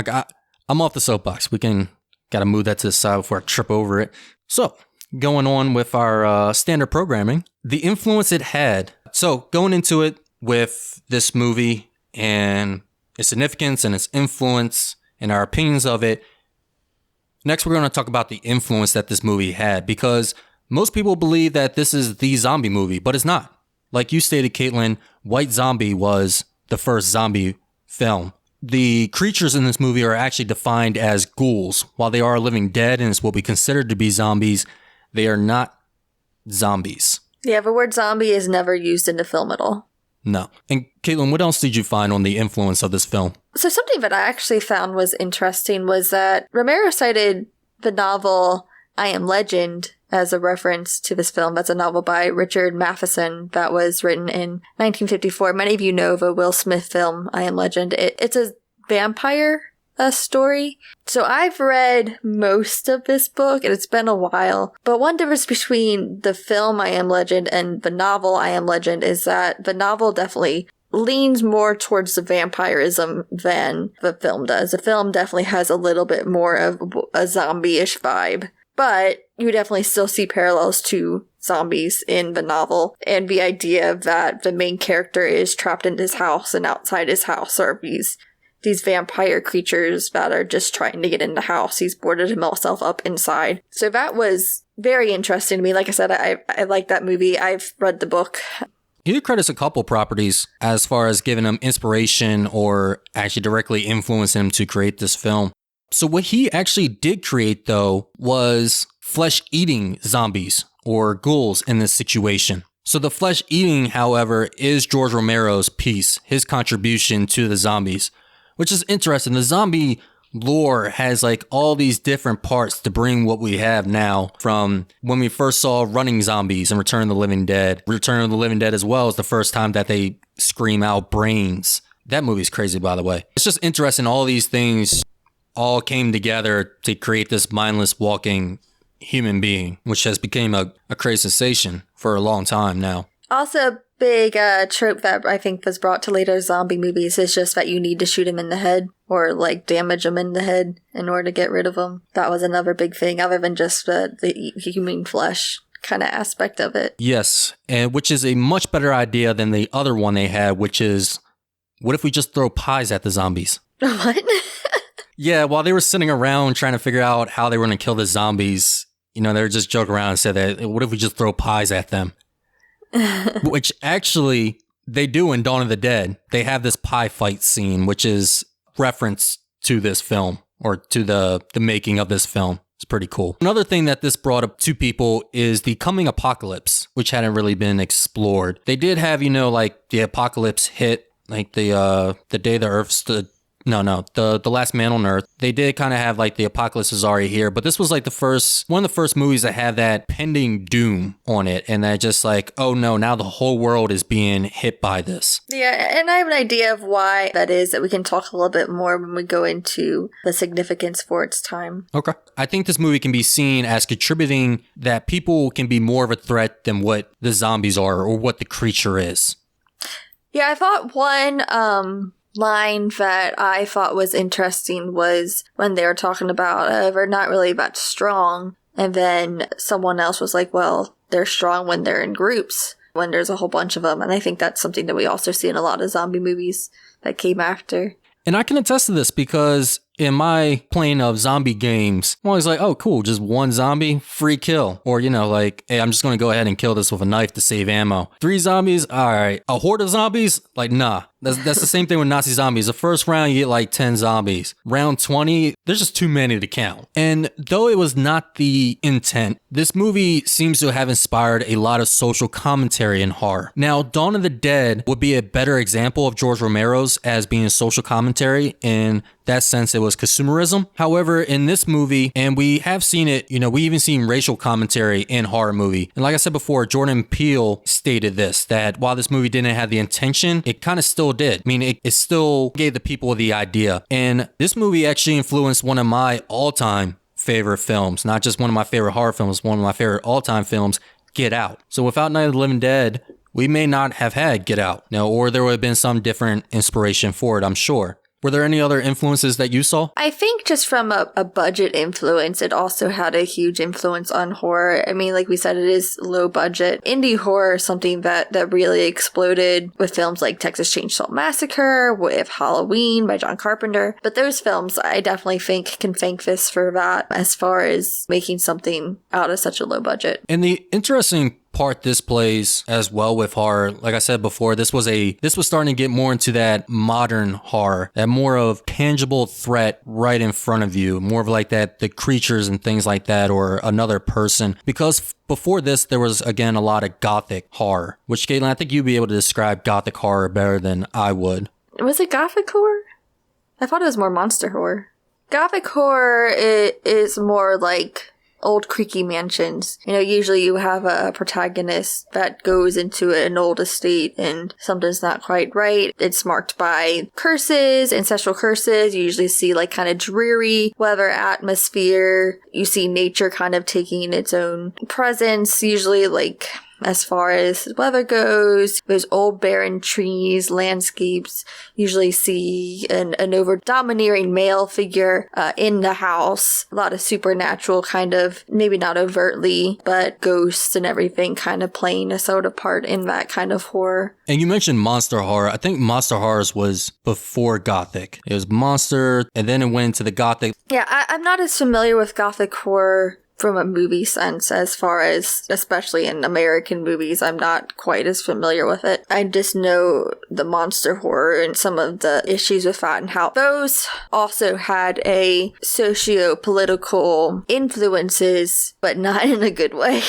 I'm off the soapbox. Got to move that to the side before I trip over it. So, going on with our standard programming, the influence it had. So, going into it with this movie and its significance and its influence and our opinions of it. Next, we're going to talk about the influence that this movie had, because most people believe that this is the zombie movie, but it's not. Like you stated, Caitlyn, White Zombie was the first zombie film. The creatures in this movie are actually defined as ghouls. While they are living dead and is what we consider to be zombies, they are not zombies. Yeah, the word zombie is never used in the film at all. No. And Caitlyn, what else did you find on the influence of this film? So something that I actually found was interesting was that Romero cited the novel I Am Legend as a reference to this film. That's a novel by Richard Matheson that was written in 1954. Many of you know the Will Smith film I Am Legend. It's a vampire story. So I've read most of this book, and it's been a while. But one difference between the film I Am Legend and the novel I Am Legend is that the novel definitely leans more towards the vampirism than the film does. The film definitely has a little bit more of a zombie-ish vibe. But you definitely still see parallels to zombies in the novel, and the idea that the main character is trapped in his house, and outside his house are these vampire creatures that are just trying to get in the house. He's boarded himself up inside. So that was very interesting to me. Like I said, I like that movie. I've read the book. He credits a couple properties as far as giving him inspiration or actually directly influencing him to create this film. So what he actually did create, though, was flesh-eating zombies or ghouls in this situation. So the flesh-eating, however, is George Romero's piece, his contribution to the zombies, which is interesting. The zombie lore has like all these different parts to bring what we have now, from when we first saw running zombies in Return of the Living Dead. Return of the Living Dead as well is the first time that they scream out brains. That movie's crazy, by the way. It's just interesting. All these things all came together to create this mindless walking human being, which has become a crazy sensation for a long time now. Also, a big trope that I think was brought to later zombie movies is just that you need to shoot him in the head or like damage him in the head in order to get rid of him. That was another big thing, other than just the human flesh kind of aspect of it. Yes, and which is a much better idea than the other one they had, which is, what if we just throw pies at the zombies? What? Yeah, while they were sitting around trying to figure out how they were going to kill the zombies, they were just joking around and said that, what if we just throw pies at them? Which actually they do in Dawn of the Dead. They have this pie fight scene, which is reference to this film or to the making of this film. It's pretty cool. Another thing that this brought up to people is the coming apocalypse, which hadn't really been explored. They did have, like the apocalypse hit, like the day the earth stood. The last man on Earth. They did kind of have like the apocalypse is already here, but this was like one of the first movies that had that pending doom on it, and that just like, oh no, now the whole world is being hit by this. Yeah, and I have an idea of why that is that we can talk a little bit more when we go into the significance for its time. Okay. I think this movie can be seen as contributing that people can be more of a threat than what the zombies are or what the creature is. Yeah, I thought one line that I thought was interesting was when they were talking about they're not really that strong, and then someone else was like, well, they're strong when they're in groups, when there's a whole bunch of them. And I think that's something that we also see in a lot of zombie movies that came after. And I can attest to this because in my playing of zombie games, I'm always like, oh, cool, just one zombie, free kill. Or, like, hey, I'm just going to go ahead and kill this with a knife to save ammo. 3 zombies, all right. A horde of zombies? Like, nah. That's the same thing with Nazi zombies. The first round, you get like 10 zombies. Round 20, there's just too many to count. And though it was not the intent, this movie seems to have inspired a lot of social commentary in horror. Now, Dawn of the Dead would be a better example of George Romero's as being social commentary. In that sense, it was consumerism. However, in this movie, and we have seen it, we even seen racial commentary in horror movie. And like I said before, Jordan Peele stated this, that while this movie didn't have the intention, it kind of still did. I mean, it still gave the people the idea. And this movie actually influenced one of my all-time favorite films, not just one of my favorite horror films, one of my favorite all-time films, Get Out. So without Night of the Living Dead, we may not have had Get Out. Or there would have been some different inspiration for it, I'm sure. Were there any other influences that you saw? I think just from a budget influence, it also had a huge influence on horror. I mean, like we said, it is low budget. Indie horror is something that really exploded with films like Texas Chainsaw Massacre, with Halloween by John Carpenter. But those films, I definitely think, can thank this for that as far as making something out of such a low budget. And the interesting part this plays as well with horror, like I said before, this was starting to get more into that modern horror, that more of tangible threat right in front of you, more of like that the creatures and things like that, or another person. Because before this, there was again a lot of gothic horror, which, Caitlyn, I think you'd be able to describe gothic horror better than I would. Was it gothic horror? I thought it was more monster horror. Gothic horror is more like old creaky mansions. Usually you have a protagonist that goes into an old estate and something's not quite right. It's marked by curses, ancestral curses. You usually see like kind of dreary weather atmosphere. You see nature kind of taking its own presence, usually like as far as weather goes. Those old barren trees, landscapes, usually see an over-domineering male figure in the house. A lot of supernatural kind of, maybe not overtly, but ghosts and everything kind of playing a sort of part in that kind of horror. And you mentioned monster horror. I think monster horrors was before gothic. It was monster, and then it went into the gothic. Yeah, I'm not as familiar with gothic horror from a movie sense, as far as, especially in American movies, I'm not quite as familiar with it. I just know the monster horror and some of the issues with that and how those also had a socio-political influences, but not in a good way.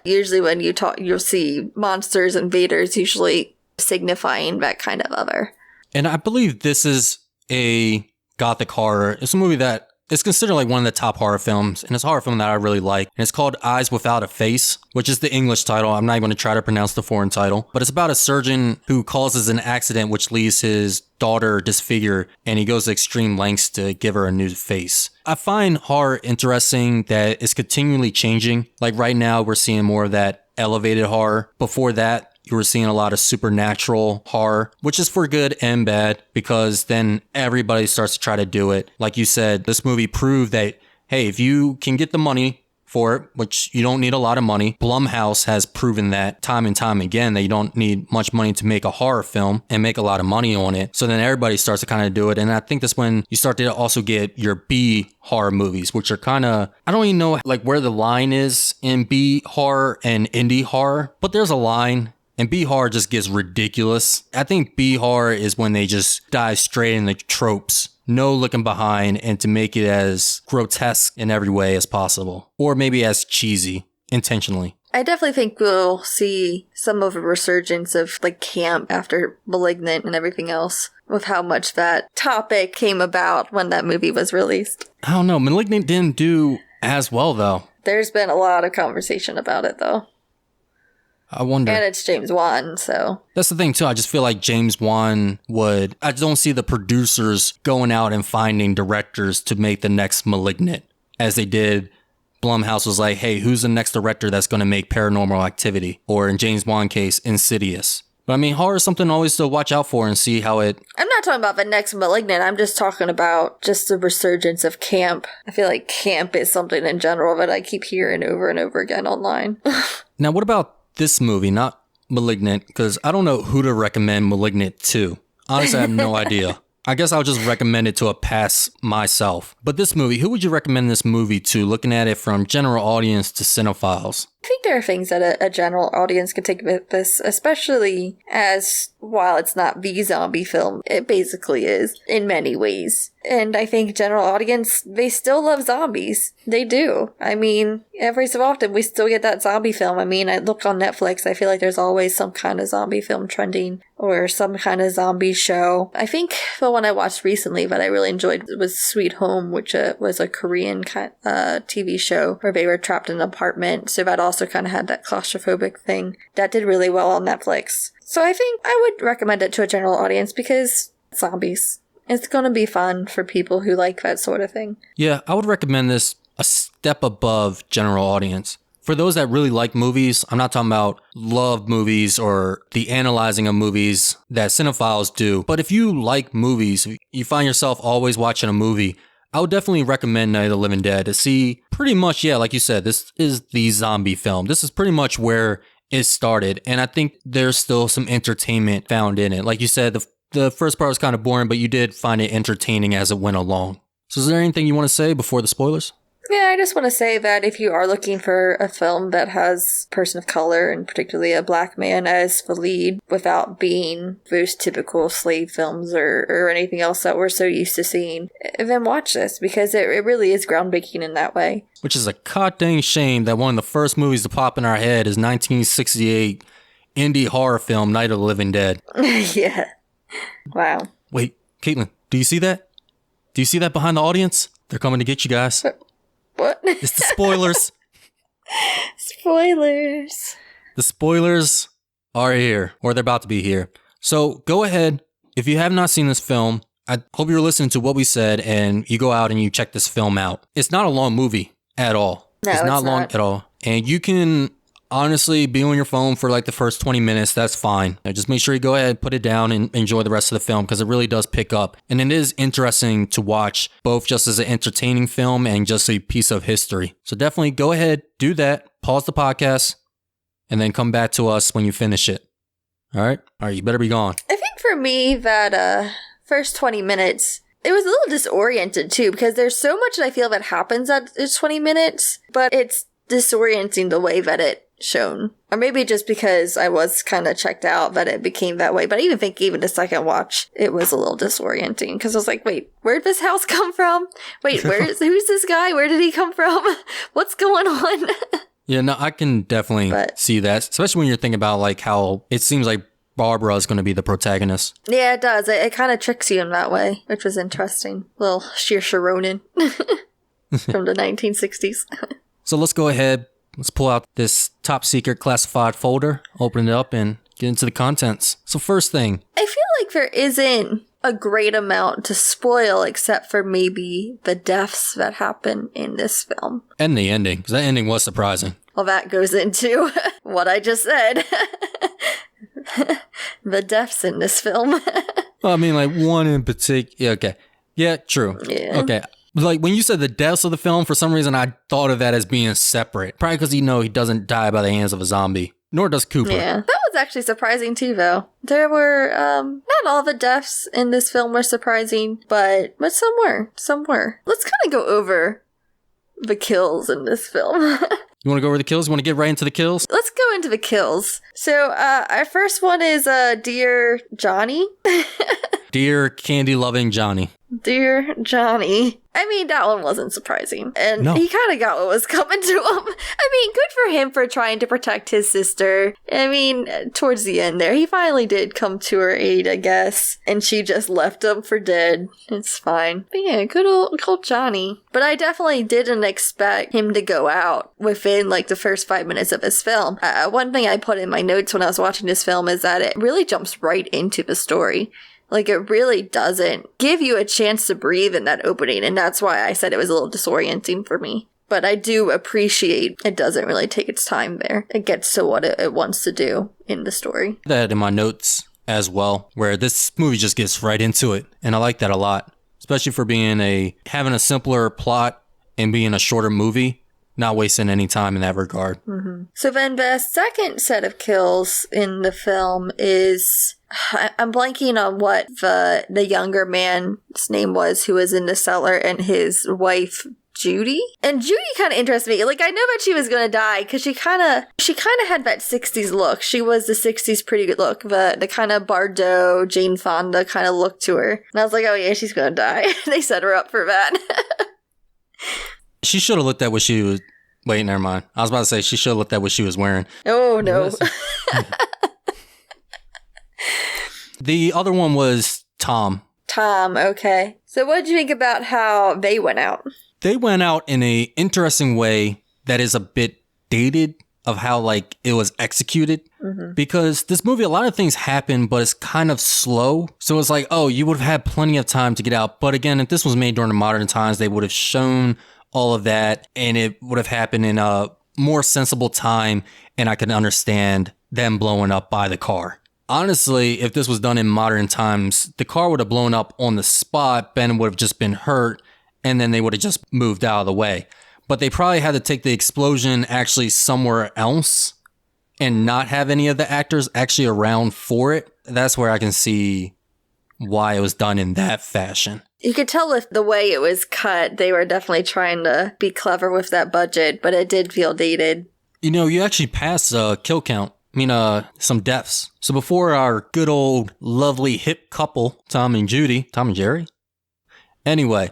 Usually when you'll see monsters, invaders, usually signifying that kind of other. And I believe this is a gothic horror. It's a movie that It's considered like one of the top horror films, and it's a horror film that I really like. And it's called Eyes Without a Face, which is the English title. I'm not even going to try to pronounce the foreign title. But it's about a surgeon who causes an accident which leaves his daughter disfigured, and he goes to extreme lengths to give her a new face. I find horror interesting that it's continually changing. Like right now, we're seeing more of that elevated horror. Before that, you were seeing a lot of supernatural horror, which is for good and bad, because then everybody starts to try to do it. Like you said, this movie proved that, hey, if you can get the money for it, which you don't need a lot of money. Blumhouse has proven that time and time again, that you don't need much money to make a horror film and make a lot of money on it. So then everybody starts to kind of do it. And I think that's when you start to also get your B horror movies, which are kind of, I don't even know like where the line is in B horror and indie horror, but there's a line. And B horror just gets ridiculous. I think B horror is when they just dive straight in the tropes, no looking behind, and to make it as grotesque in every way as possible. Or maybe as cheesy, intentionally. I definitely think we'll see some of a resurgence of like camp after Malignant and everything else, with how much that topic came about when that movie was released. I don't know. Malignant didn't do as well, though. There's been a lot of conversation about it, though. I wonder. And it's James Wan, so. That's the thing, too. I just feel like James Wan would... I don't see the producers going out and finding directors to make the next Malignant. As they did, Blumhouse was like, hey, who's the next director that's going to make Paranormal Activity? Or in James Wan's case, Insidious. But I mean, horror is something always to watch out for and see how it... I'm not talking about the next Malignant. I'm just talking about just the resurgence of camp. I feel like camp is something in general that I keep hearing over and over again online. Now, what about this movie, not Malignant, because I don't know who to recommend Malignant to. Honestly, I have no idea. I guess I'll just recommend it to a pass myself. But this movie, who would you recommend this movie to, looking at it from general audience to cinephiles? I think there are things that a general audience could take with this, especially as, while it's not the zombie film, it basically is in many ways. And I think general audience, they still love zombies. They do. I mean, every so often we still get that zombie film. I mean, I look on Netflix, I feel like there's always some kind of zombie film trending or some kind of zombie show. I think the one I watched recently that I really enjoyed was Sweet Home, which was a Korean TV show where they were trapped in an apartment. So that also kind of had that claustrophobic thing. That did really well on Netflix. So I think I would recommend it to a general audience because zombies. It's going to be fun for people who like that sort of thing. Yeah, I would recommend this a step above general audience. For those that really like movies, I'm not talking about love movies or the analyzing of movies that cinephiles do. But if you like movies, you find yourself always watching a movie, I would definitely recommend Night of the Living Dead to see pretty much, yeah, like you said, this is the zombie film. This is pretty much where it started. And I think there's still some entertainment found in it. Like you said, the first part was kind of boring, but you did find it entertaining as it went along. So is there anything you want to say before the spoilers? Yeah, I just want to say that if you are looking for a film that has a person of color, and particularly a black man as the lead, without being those typical slave films or anything else that we're so used to seeing, then watch this, because it really is groundbreaking in that way. Which is a goddamn shame that one of the first movies to pop in our head is 1968 indie horror film Night of the Living Dead. Yeah. Wow. Wait, Caitlyn, do you see that? Do you see that behind the audience? They're coming to get you guys. What? It's the spoilers. Spoilers. The spoilers are here, or they're about to be here. So go ahead. If you have not seen this film, I hope you're listening to what we said and you go out and you check this film out. It's not a long movie at all. No, it's not long at all. And you can honestly be on your phone for like the first 20 minutes. That's fine. Just make sure you go ahead, put it down, and enjoy the rest of the film, because it really does pick up. And it is interesting to watch, both just as an entertaining film and just a piece of history. So definitely go ahead, do that, pause the podcast, and then come back to us when you finish it. All right, you better be gone. I think for me that first 20 minutes, it was a little disoriented too, because there's so much that I feel that happens at 20 minutes, but it's disorienting the way that it shown. Or maybe just because I was kind of checked out that it became that way. But I even think even the second watch, it was a little disorienting, because I was like, wait, where'd this house come from? Wait, who's this guy? Where did he come from? What's going on? Yeah, no, I can definitely see that, especially when you're thinking about like how it seems like Barbara is going to be the protagonist. Yeah, it does. It kind of tricks you in that way, which was interesting. Little Saoirse Ronan from the 1960s. So let's go ahead. Let's pull out this top secret classified folder, open it up, and get into the contents. So first thing. I feel like there isn't a great amount to spoil except for maybe the deaths that happen in this film. And the ending, because that ending was surprising. Well, that goes into what I just said. The deaths in this film. Well, I mean, like one in particular. Yeah, okay. Yeah, true. Yeah. Okay. Like when you said the deaths of the film, for some reason I thought of that as being separate. Probably because he doesn't die by the hands of a zombie. Nor does Cooper. Yeah. That was actually surprising too, though. There were, not all the deaths in this film were surprising, but some were. Some were. Let's kind of go over the kills in this film. You want to go over the kills? You want to get right into the kills? Let's go into the kills. So, our first one is, Dear Johnny. Dear candy-loving Johnny. Dear Johnny. I mean, that one wasn't surprising. And he kind of got what was coming to him. I mean, good for him for trying to protect his sister. I mean, towards the end there, he finally did come to her aid, I guess. And she just left him for dead. It's fine. But yeah, good old Johnny. But I definitely didn't expect him to go out within, like, the first 5 minutes of his film. One thing I put in my notes when I was watching this film is that it really jumps right into the story. Like, it really doesn't give you a chance to breathe in that opening, and that's why I said it was a little disorienting for me. But I do appreciate it doesn't really take its time there. It gets to what it wants to do in the story. That in my notes as well, where this movie just gets right into it, and I like that a lot. Especially for having a simpler plot and being a shorter movie, not wasting any time in that regard. Mm-hmm. So then the second set of kills in the film is... I'm blanking on what the younger man's name was who was in the cellar and his wife, Judy. And Judy kind of interests me. Like, I know that she was going to die because she kind of had that 60s look. She was the 60s pretty good look. The kind of Bardot, Jane Fonda kind of look to her. And I was like, oh yeah, she's going to die. They set her up for that. She should have looked at what she was... Wait, never mind. I was about to say she should have looked at what she was wearing. Oh, no. The other one was Tom. Tom, okay. So what did you think about how they went out? They went out in a interesting way that is a bit dated of how, like, it was executed. Mm-hmm. Because this movie, a lot of things happen, but it's kind of slow. So it's like, oh, you would have had plenty of time to get out. But again, if this was made during the modern times, they would have shown all of that, and it would have happened in a more sensible time, and I can understand them blowing up by the car. Honestly, if this was done in modern times, the car would have blown up on the spot, Ben would have just been hurt, and then they would have just moved out of the way. But they probably had to take the explosion actually somewhere else and not have any of the actors actually around for it. That's where I can see why it was done in that fashion. You could tell with the way it was cut, they were definitely trying to be clever with that budget, but it did feel dated. You know, you actually passed a kill count. Some deaths. So before our good old lovely hip couple, Tom and Jerry. Anyway,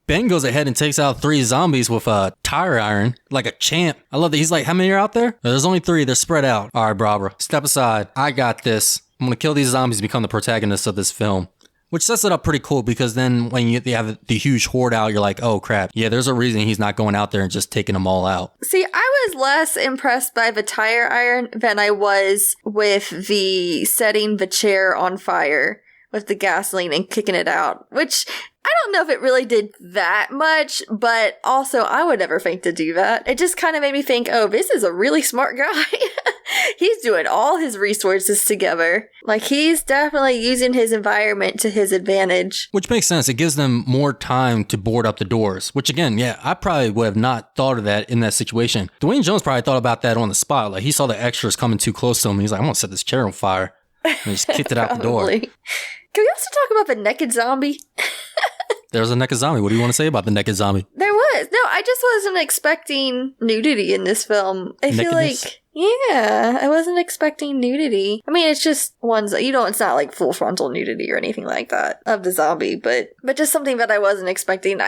Ben goes ahead and takes out 3 zombies with a tire iron, like a champ. I love that. He's like, how many are out there? There's only 3. They're spread out. All right, Barbara, step aside. I got this. I'm going to kill these zombies and become the protagonist of this film. Which sets it up pretty cool because then when you have the huge horde out, you're like, oh crap. Yeah, there's a reason he's not going out there and just taking them all out. See, I was less impressed by the tire iron than I was with the setting the chair on fire with the gasoline and kicking it out, which I don't know if it really did that much, but also I would never think to do that. It just kind of made me think, oh, this is a really smart guy. He's doing all his resources together. Like, he's definitely using his environment to his advantage. Which makes sense. It gives them more time to board up the doors. Which, again, yeah, I probably would have not thought of that in that situation. Dwayne Jones probably thought about that on the spot. Like, he saw the extras coming too close to him. And he's like, I'm going to set this chair on fire. And he just kicked it out the door. Can we also talk about the naked zombie? There's a naked zombie. What do you want to say about the naked zombie? There was. No, I just wasn't expecting nudity in this film. I feel like Yeah, I wasn't expecting nudity. I mean, it's just ones that, it's not like full frontal nudity or anything like that of the zombie, but just something that I wasn't expecting.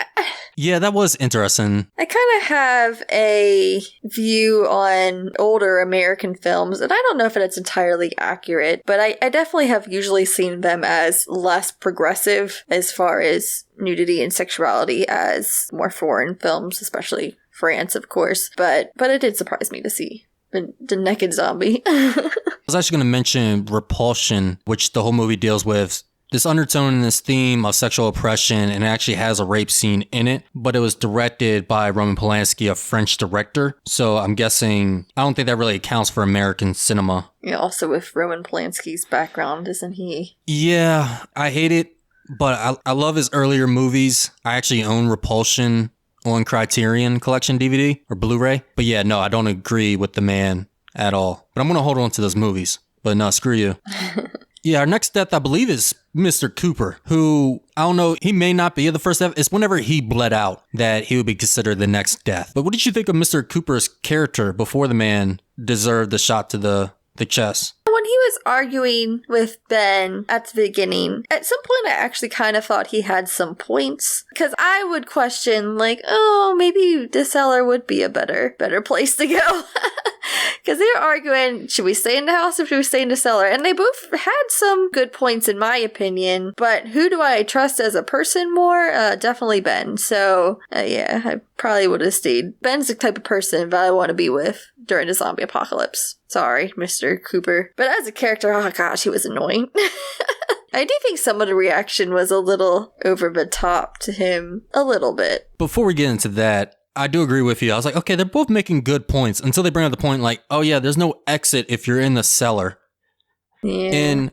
Yeah, that was interesting. I kind of have a view on older American films, and I don't know if it's entirely accurate, but I definitely have usually seen them as less progressive as far as nudity and sexuality as more foreign films, especially France, of course. But it did surprise me to see the naked zombie. I was actually going to mention Repulsion, which the whole movie deals with this undertone and this theme of sexual oppression, and it actually has a rape scene in it, but it was directed by Roman Polanski, a French director. So I'm guessing, I don't think that really accounts for American cinema. Yeah, also with Roman Polanski's background, isn't he? Yeah, I hate it, but I love his earlier movies. I actually own Repulsion on Criterion Collection DVD or Blu-ray. But yeah, no, I don't agree with the man at all. But I'm going to hold on to those movies. But no, screw you. Yeah, our next death, I believe, is Mr. Cooper, who, I don't know, he may not be the first death. It's whenever he bled out that he would be considered the next death. But what did you think of Mr. Cooper's character before the man deserved the shot to the chest? When he was arguing with Ben at the beginning, at some point I actually kind of thought he had some points. Because I would question, like, oh, maybe the cellar would be a better place to go. Because they were arguing, should we stay in the house or should we stay in the cellar? And they both had some good points in my opinion. But who do I trust as a person more? Definitely Ben. So, yeah, I probably would have stayed. Ben's the type of person that I want to be with during the zombie apocalypse. Sorry, Mr. Cooper. But as a character, oh gosh, he was annoying. I do think some of the reaction was a little over the top to him. A little bit. Before we get into that, I do agree with you. I was like, okay, they're both making good points until they bring up the point like, oh yeah, there's no exit if you're in the cellar. Yeah. And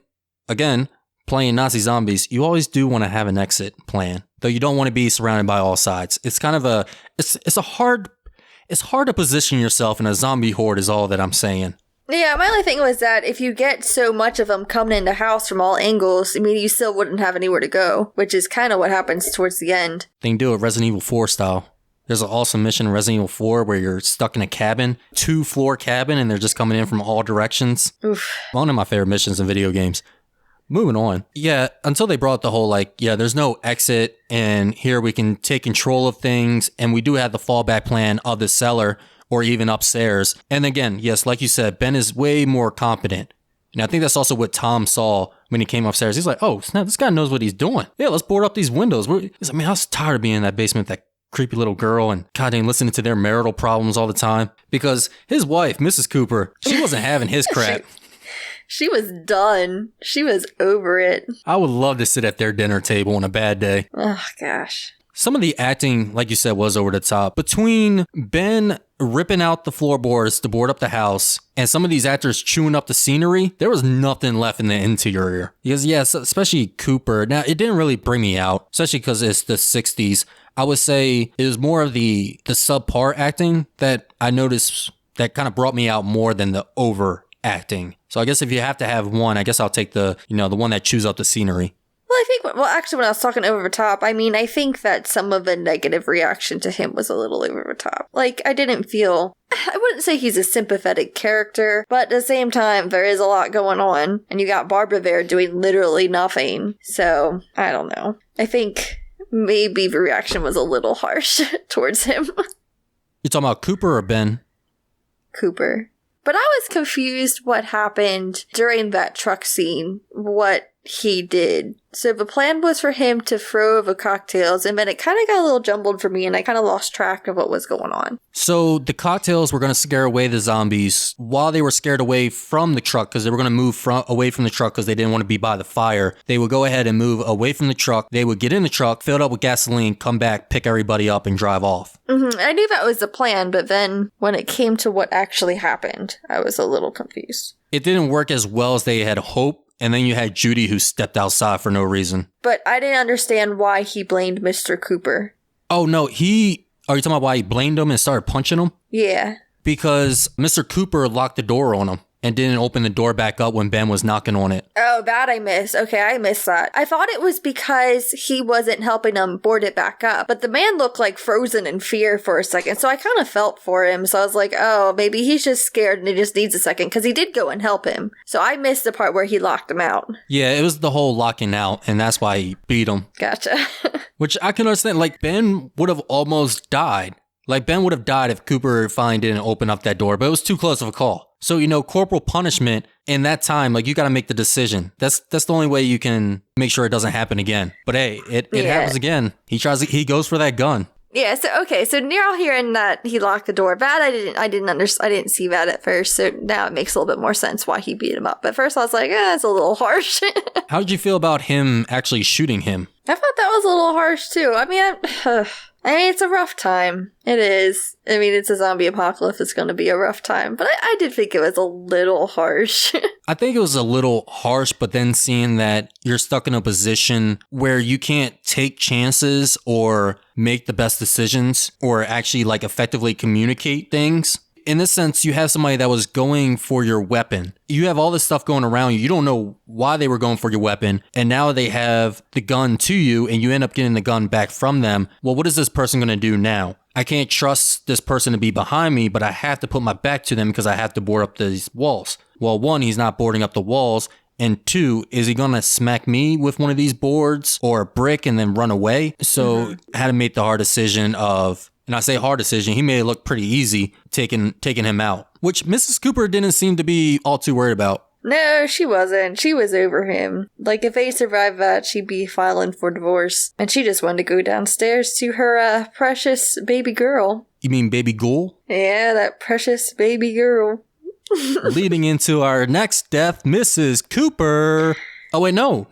again, playing Nazi zombies, you always do want to have an exit plan, though you don't want to be surrounded by all sides. It's kind of it's hard to position yourself in a zombie horde is all that I'm saying. Yeah, my only thing was that if you get so much of them coming into the house from all angles, I mean, you still wouldn't have anywhere to go, which is kind of what happens towards the end. They can do it Resident Evil 4 style. There's an awesome mission in Resident Evil 4 where you're stuck in a cabin, 2-floor cabin, and they're just coming in from all directions. Oof. One of my favorite missions in video games. Moving on. Yeah, until they brought the whole, like, yeah, there's no exit, and here we can take control of things, and we do have the fallback plan of the cellar, or even upstairs. And again, yes, like you said, Ben is way more competent. And I think that's also what Tom saw when he came upstairs. He's like, oh, snap, this guy knows what he's doing. Yeah, let's board up these windows. He's like, man, I was tired of being in that basement with that creepy little girl and goddamn listening to their marital problems all the time. Because his wife, Mrs. Cooper, she wasn't having his crap. She was done. She was over it. I would love to sit at their dinner table on a bad day. Oh, gosh. Some of the acting, like you said, was over the top. Between Ben ripping out the floorboards to board up the house and some of these actors chewing up the scenery, there was nothing left in the interior. Because, yes, especially Cooper. Now, it didn't really bring me out, especially because it's the 60s. I would say it was more of the subpar acting that I noticed that kind of brought me out more than the overacting. So I guess if you have to have one, I guess I'll take the one that chews up the scenery. Actually, when I was talking over the top, I mean, I think that some of the negative reaction to him was a little over the top. Like, I wouldn't say he's a sympathetic character, but at the same time, there is a lot going on, and you got Barbara there doing literally nothing. So, I don't know. I think maybe the reaction was a little harsh towards him. You talking about Cooper or Ben? Cooper. But I was confused what happened during that truck scene, what he did. So the plan was for him to throw the cocktails, and then it kind of got a little jumbled for me, and I kind of lost track of what was going on. So the cocktails were going to scare away the zombies while they were scared away from the truck, because they were going to move away from the truck because they didn't want to be by the fire. They would go ahead and move away from the truck. They would get in the truck, fill it up with gasoline, come back, pick everybody up, and drive off. Mm-hmm. I knew that was the plan, but then when it came to what actually happened, I was a little confused. It didn't work as well as they had hoped. And then you had Judy who stepped outside for no reason. But I didn't understand why he blamed Mr. Cooper. Oh, no. Are you talking about why he blamed him and started punching him? Yeah. Because Mr. Cooper locked the door on him. and didn't open the door back up when Ben was knocking on it. Oh, that I missed. Okay, I missed that. I thought it was because he wasn't helping him board it back up. But the man looked like frozen in fear for a second, so I kind of felt for him. So I was like, oh, maybe he's just scared and he just needs a second, because he did go and help him. So I missed the part where he locked him out. Yeah, it was the whole locking out, and that's why he beat him. Gotcha. Which I can understand. Like, Ben would have almost died. Like, Ben would have died if Cooper finally didn't open up that door, but it was too close of a call. So, corporal punishment in that time, like, you got to make the decision. That's the only way you can make sure it doesn't happen again. But hey, it happens again. He goes for that gun. Yeah, so now hearing that he locked the door, that I didn't see that at first, so now it makes a little bit more sense why he beat him up. But first I was like, it's a little harsh. How did you feel about him actually shooting him? I thought that was a little harsh too. I mean, it's a rough time. It is. I mean, it's a zombie apocalypse. It's going to be a rough time. But I did think it was a little harsh. I think it was a little harsh, but then seeing that you're stuck in a position where you can't take chances or make the best decisions or actually like effectively communicate things. In this sense, you have somebody that was going for your weapon. You have all this stuff going around you. You don't know why they were going for your weapon. And now they have the gun to you and you end up getting the gun back from them. Well, what is this person going to do now? I can't trust this person to be behind me, but I have to put my back to them because I have to board up these walls. Well, one, he's not boarding up the walls. And two, is he going to smack me with one of these boards or a brick and then run away? So I had to make the hard decision of... And I say hard decision, he made it look pretty easy taking him out, which Mrs. Cooper didn't seem to be all too worried about. No, she wasn't. She was over him. Like, if they survived that, she'd be filing for divorce. And she just wanted to go downstairs to her precious baby girl. You mean baby ghoul? Yeah, that precious baby girl. Leading into our next death, Mrs. Cooper. Oh, wait, no.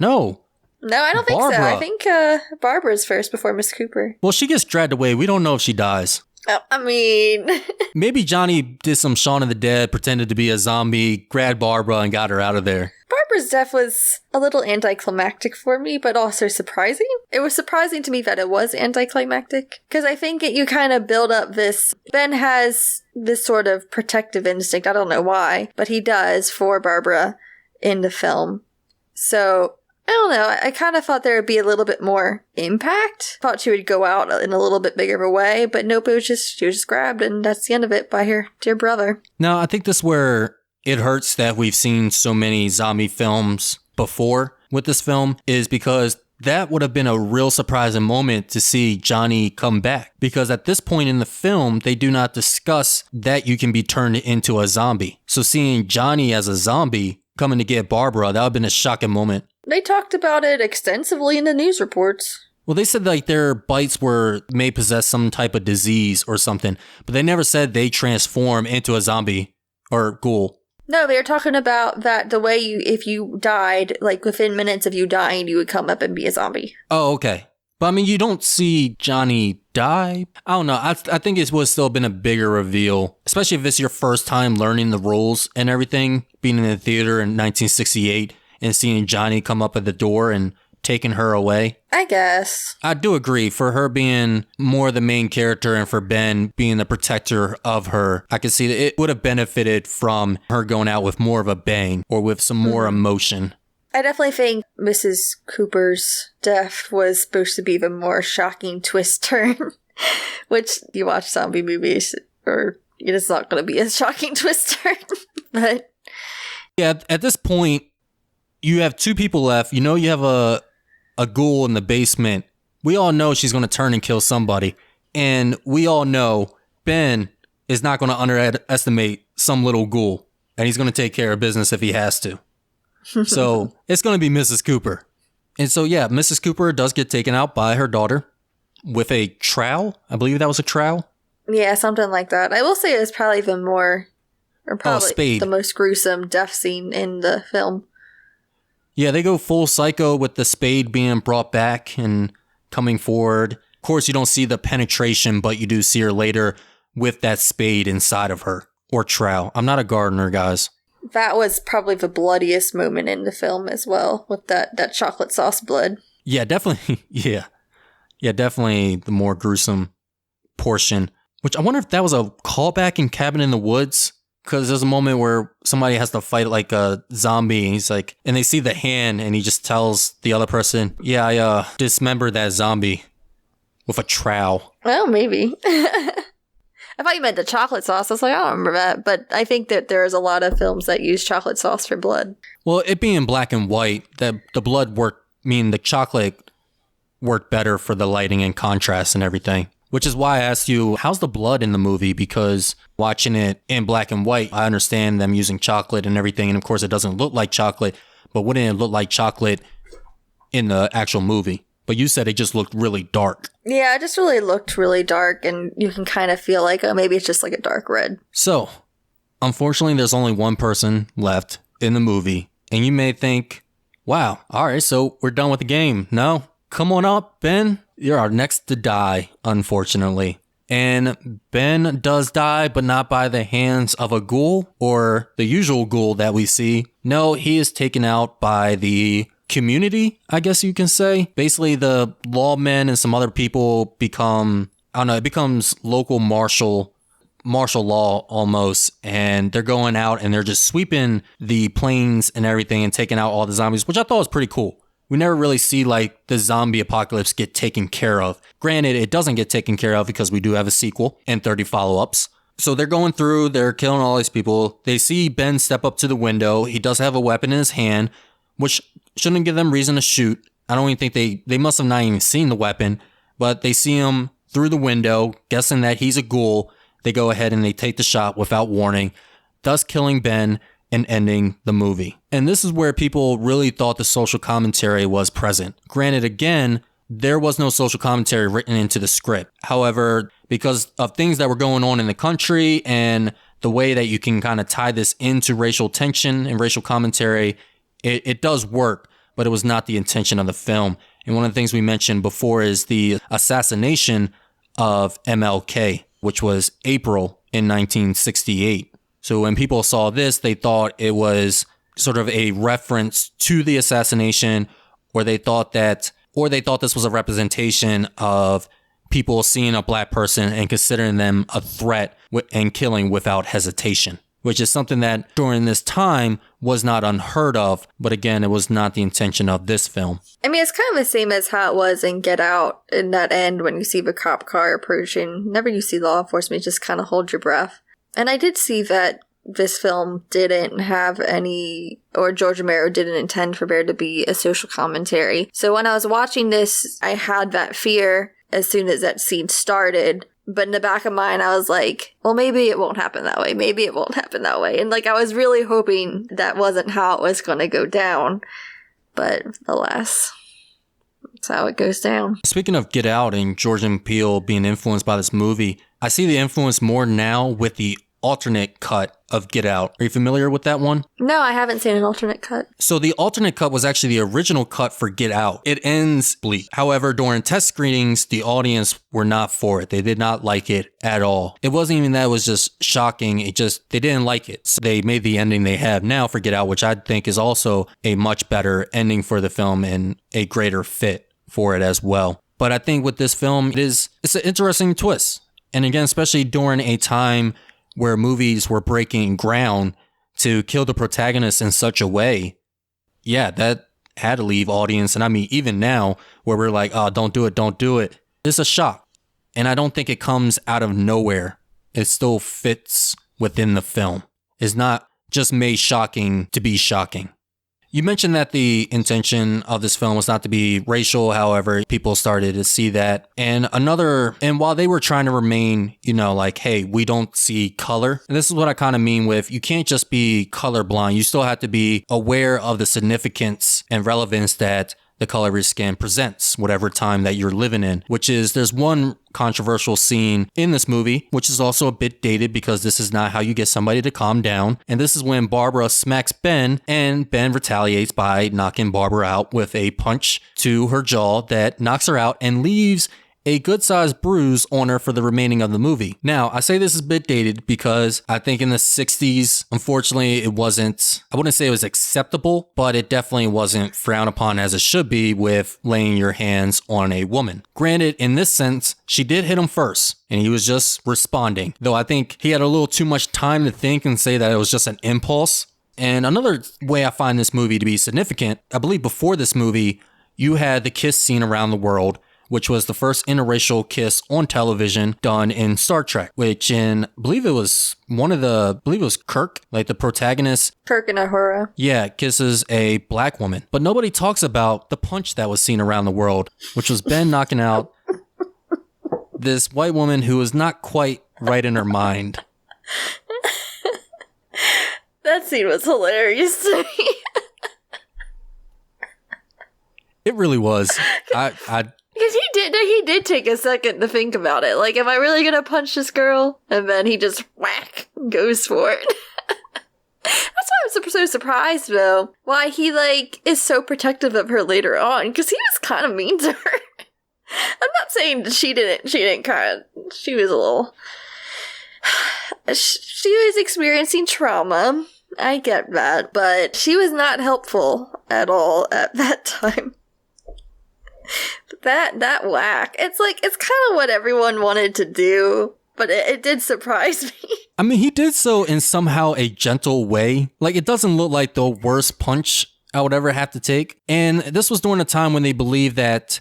No, I don't Barbara. think so. I think Barbara's first before Miss Cooper. Well, she gets dragged away. We don't know if she dies. Oh, I mean... Maybe Johnny did some Shaun of the Dead, pretended to be a zombie, grabbed Barbara, and got her out of there. Barbara's death was a little anticlimactic for me, but also surprising. It was surprising to me that it was anticlimactic, because I think you kind of build up this... Ben has this sort of protective instinct, I don't know why, but he does for Barbara in the film. So... I don't know, I kind of thought there would be a little bit more impact. Thought she would go out in a little bit bigger of a way, but nope, she was just grabbed, and that's the end of it by her dear brother. No, I think this is where it hurts that we've seen so many zombie films before with this film, is because that would have been a real surprising moment to see Johnny come back. Because at this point in the film, they do not discuss that you can be turned into a zombie. So seeing Johnny as a zombie coming to get Barbara, that would have been a shocking moment. They talked about it extensively in the news reports. Well, they said like their bites may possess some type of disease or something, but they never said they transform into a zombie or ghoul. No, they were talking about that the way if you died, like within minutes of you dying, you would come up and be a zombie. Oh, okay. But I mean, you don't see Johnny die. I don't know. I think it would still have been a bigger reveal, especially if it's your first time learning the rules and everything, being in the theater in 1968. And seeing Johnny come up at the door and taking her away. I guess. I do agree. For her being more the main character and for Ben being the protector of her, I can see that it would have benefited from her going out with more of a bang or with some more emotion. I definitely think Mrs. Cooper's death was supposed to be the more shocking twist turn. Which, you watch zombie movies, or it's not going to be a shocking twist turn. But yeah, at this point, you have two people left. You know you have a ghoul in the basement. We all know she's going to turn and kill somebody. And we all know Ben is not going to underestimate some little ghoul. And he's going to take care of business if he has to. So it's going to be Mrs. Cooper. And so, yeah, Mrs. Cooper does get taken out by her daughter with a trowel. I believe that was a trowel. Yeah, something like that. I will say it's probably the most gruesome death scene in the film. Yeah, they go full psycho with the spade being brought back and coming forward. Of course, you don't see the penetration, but you do see her later with that spade inside of her. Or trowel. I'm not a gardener, guys. That was probably the bloodiest moment in the film as well, with that chocolate sauce blood. Yeah, definitely. Yeah, definitely the more gruesome portion. Which I wonder if that was a callback in Cabin in the Woods. Because there's a moment where somebody has to fight like a zombie, and he's like, and they see the hand, and he just tells the other person, yeah, I dismembered that zombie with a trowel. Well, maybe. I thought you meant the chocolate sauce. I was like, I don't remember that. But I think that there's a lot of films that use chocolate sauce for blood. Well, it being black and white, the blood worked, the chocolate worked better for the lighting and contrast and everything. Which is why I asked you, how's the blood in the movie? Because watching it in black and white, I understand them using chocolate and everything. And of course, it doesn't look like chocolate. But wouldn't it look like chocolate in the actual movie? But you said it just looked really dark. Yeah, it just really looked really dark. And you can kind of feel like, oh, maybe it's just like a dark red. So, unfortunately, there's only one person left in the movie. And you may think, wow, all right, so we're done with the game. No, come on up, Ben. You're our next to die, unfortunately. And Ben does die, but not by the hands of a ghoul or the usual ghoul that we see. No, he is taken out by the community, I guess you can say. Basically, the lawmen and some other people become, I don't know, it becomes local martial law almost. And they're going out and they're just sweeping the plains and everything and taking out all the zombies, which I thought was pretty cool. We never really see like the zombie apocalypse get taken care of. Granted, it doesn't get taken care of because we do have a sequel and 30 follow-ups. So they're going through, they're killing all these people. They see Ben step up to the window. He does have a weapon in his hand, which shouldn't give them reason to shoot. I don't even think they must have not even seen the weapon, but they see him through the window, guessing that he's a ghoul. They go ahead and they take the shot without warning, thus killing Ben and ending the movie. And this is where people really thought the social commentary was present. Granted, again, there was no social commentary written into the script. However, because of things that were going on in the country and the way that you can kind of tie this into racial tension and racial commentary, it does work, but it was not the intention of the film. And one of the things we mentioned before is the assassination of MLK, which was April in 1968. So when people saw this, they thought it was sort of a reference to the assassination, or they thought this was a representation of people seeing a black person and considering them a threat and killing without hesitation, which is something that during this time was not unheard of. But again, it was not the intention of this film. I mean, it's kind of the same as how it was in Get Out in that end when you see the cop car approaching. Whenever you see law enforcement, you just kind of hold your breath. And I did see that this film didn't have any, or George Romero didn't intend for there to be a social commentary. So when I was watching this, I had that fear as soon as that scene started. But in the back of mine, I was like, well, maybe it won't happen that way. Maybe it won't happen that way. And like, I was really hoping that wasn't how it was going to go down. But alas, that's how it goes down. Speaking of Get Out and Jordan Peele being influenced by this movie, I see the influence more now with the alternate cut of Get Out. Are you familiar with that one? No, I haven't seen an alternate cut. So the alternate cut was actually the original cut for Get Out. It ends bleak. However, during test screenings, the audience were not for it. They did not like it at all. It wasn't even that it was just shocking. They didn't like it. So they made the ending they have now for Get Out, which I think is also a much better ending for the film and a greater fit for it as well. But I think with this film, it's an interesting twist. And again, especially during a time where movies were breaking ground to kill the protagonist in such a way, yeah, that had to leave audience. And I mean, even now, where we're like, oh, don't do it. It's a shock. And I don't think it comes out of nowhere. It still fits within the film. It's not just made shocking to be shocking. You mentioned that the intention of this film was not to be racial. However, people started to see that. And while they were trying to remain, like, hey, we don't see color. And this is what I kind of mean with, you can't just be colorblind. You still have to be aware of the significance and relevance that the color of your skin presents, whatever time that you're living in, which is, there's one controversial scene in this movie, which is also a bit dated because this is not how you get somebody to calm down. And this is when Barbara smacks Ben, and Ben retaliates by knocking Barbara out with a punch to her jaw that knocks her out and leaves a good-sized bruise on her for the remaining of the movie. Now, I say this is a bit dated because I think in the 60s, unfortunately, it wasn't, I wouldn't say it was acceptable, but it definitely wasn't frowned upon as it should be with laying your hands on a woman. Granted, in this sense, she did hit him first, and he was just responding. Though I think he had a little too much time to think and say that it was just an impulse. And another way I find this movie to be significant, I believe before this movie, you had the kiss scene around the world, which was the first interracial kiss on television done in Star Trek, which I believe it was Kirk, like the protagonist. Kirk and Uhura. Yeah, kisses a black woman. But nobody talks about the punch that was seen around the world, which was Ben knocking out this white woman who was not quite right in her mind. That scene was hilarious to me. It really was. Because he did take a second to think about it. Like, am I really gonna punch this girl? And then he just whack goes for it. That's why I'm so surprised though. Why he is so protective of her later on. Because he was kind of mean to her. I'm not saying that she was a little. She was experiencing trauma. I get that, but she was not helpful at all at that time. That whack. It's kind of what everyone wanted to do, but it did surprise me. I mean, he did so in somehow a gentle way. Like, it doesn't look like the worst punch I would ever have to take. And this was during a time when they believed that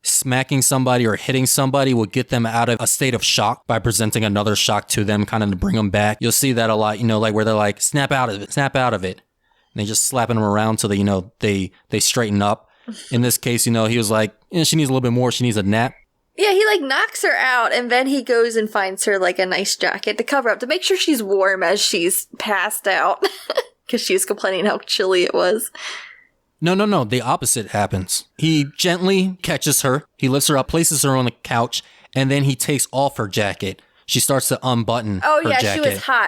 smacking somebody or hitting somebody would get them out of a state of shock by presenting another shock to them, kind of to bring them back. You'll see that a lot, where they're like, snap out of it. And they just slapping them around so that, they straighten up. In this case, he was like, she needs a little bit more. She needs a nap. Yeah, he knocks her out and then he goes and finds her a nice jacket to cover up, to make sure she's warm as she's passed out. Because she was complaining how chilly it was. No. The opposite happens. He gently catches her. He lifts her up, places her on the couch, and then he takes off her jacket. She starts to unbutton her jacket.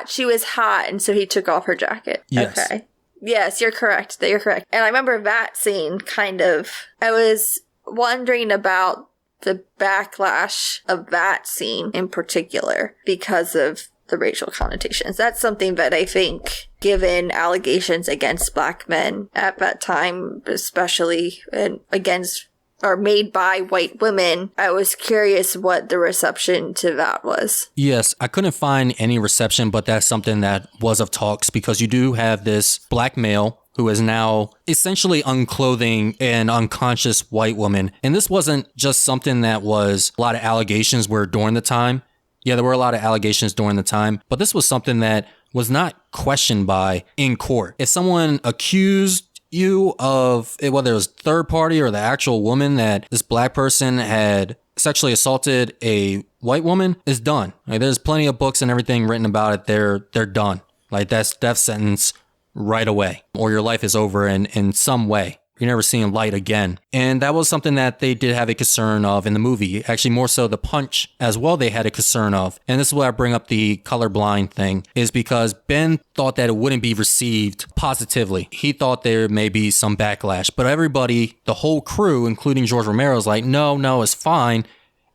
She was hot, and so he took off her jacket. Yes. Okay. Yes, you're correct. And I remember that scene I was wondering about the backlash of that scene in particular because of the racial connotations. That's something that I think, given allegations against black men at that time, especially made by white women, I was curious what the reception to that was. Yes, I couldn't find any reception, but that's something that was of talks, because you do have this black male who is now essentially unclothing an unconscious white woman. And this wasn't just something that was a lot of allegations were during the time. Yeah, there were a lot of allegations during the time, but this was something that was not questioned by in court. If someone accused you of, whether it was third party or the actual woman, that this black person had sexually assaulted a white woman, is done. Like, there's plenty of books and everything written about it. They're done. Like, that's death sentence right away, or your life is over in some way. You're never seeing light again. And that was something that they did have a concern of in the movie. Actually, more so the punch as well, they had a concern of. And this is where I bring up the colorblind thing, is because Ben thought that it wouldn't be received positively. He thought there may be some backlash. But everybody, the whole crew, including George Romero, is like, no, it's fine.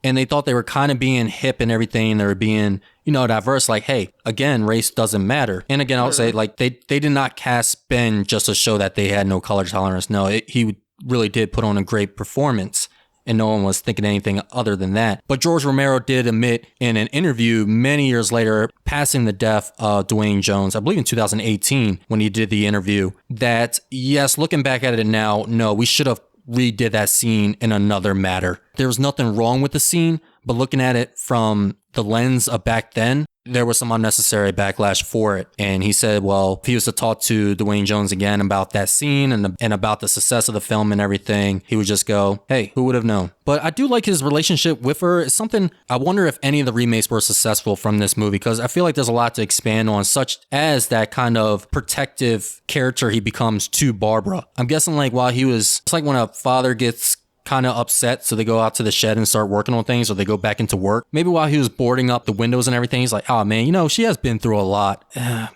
And they thought they were kind of being hip and everything. They were being, diverse. Like, hey, again, race doesn't matter. And again, I'll say, they did not cast Ben just to show that they had no color tolerance. No, he really did put on a great performance. And no one was thinking anything other than that. But George Romero did admit in an interview many years later, passing the death of Dwayne Jones, I believe in 2018, when he did the interview, that yes, looking back at it now, no, we should have redid that scene in another matter. There was nothing wrong with the scene, but looking at it from the lens of back then, there was some unnecessary backlash for it. And he said, well, if he was to talk to Dwayne Jones again about that scene and about the success of the film and everything, he would just go, hey, who would have known? But I do like his relationship with her. It's something, I wonder if any of the remakes were successful from this movie, because I feel like there's a lot to expand on, such as that kind of protective character he becomes to Barbara. I'm guessing it's like when a father gets kind of upset, so they go out to the shed and start working on things, or they go back into work. Maybe while he was boarding up the windows and everything, he's like, oh man, she has been through a lot.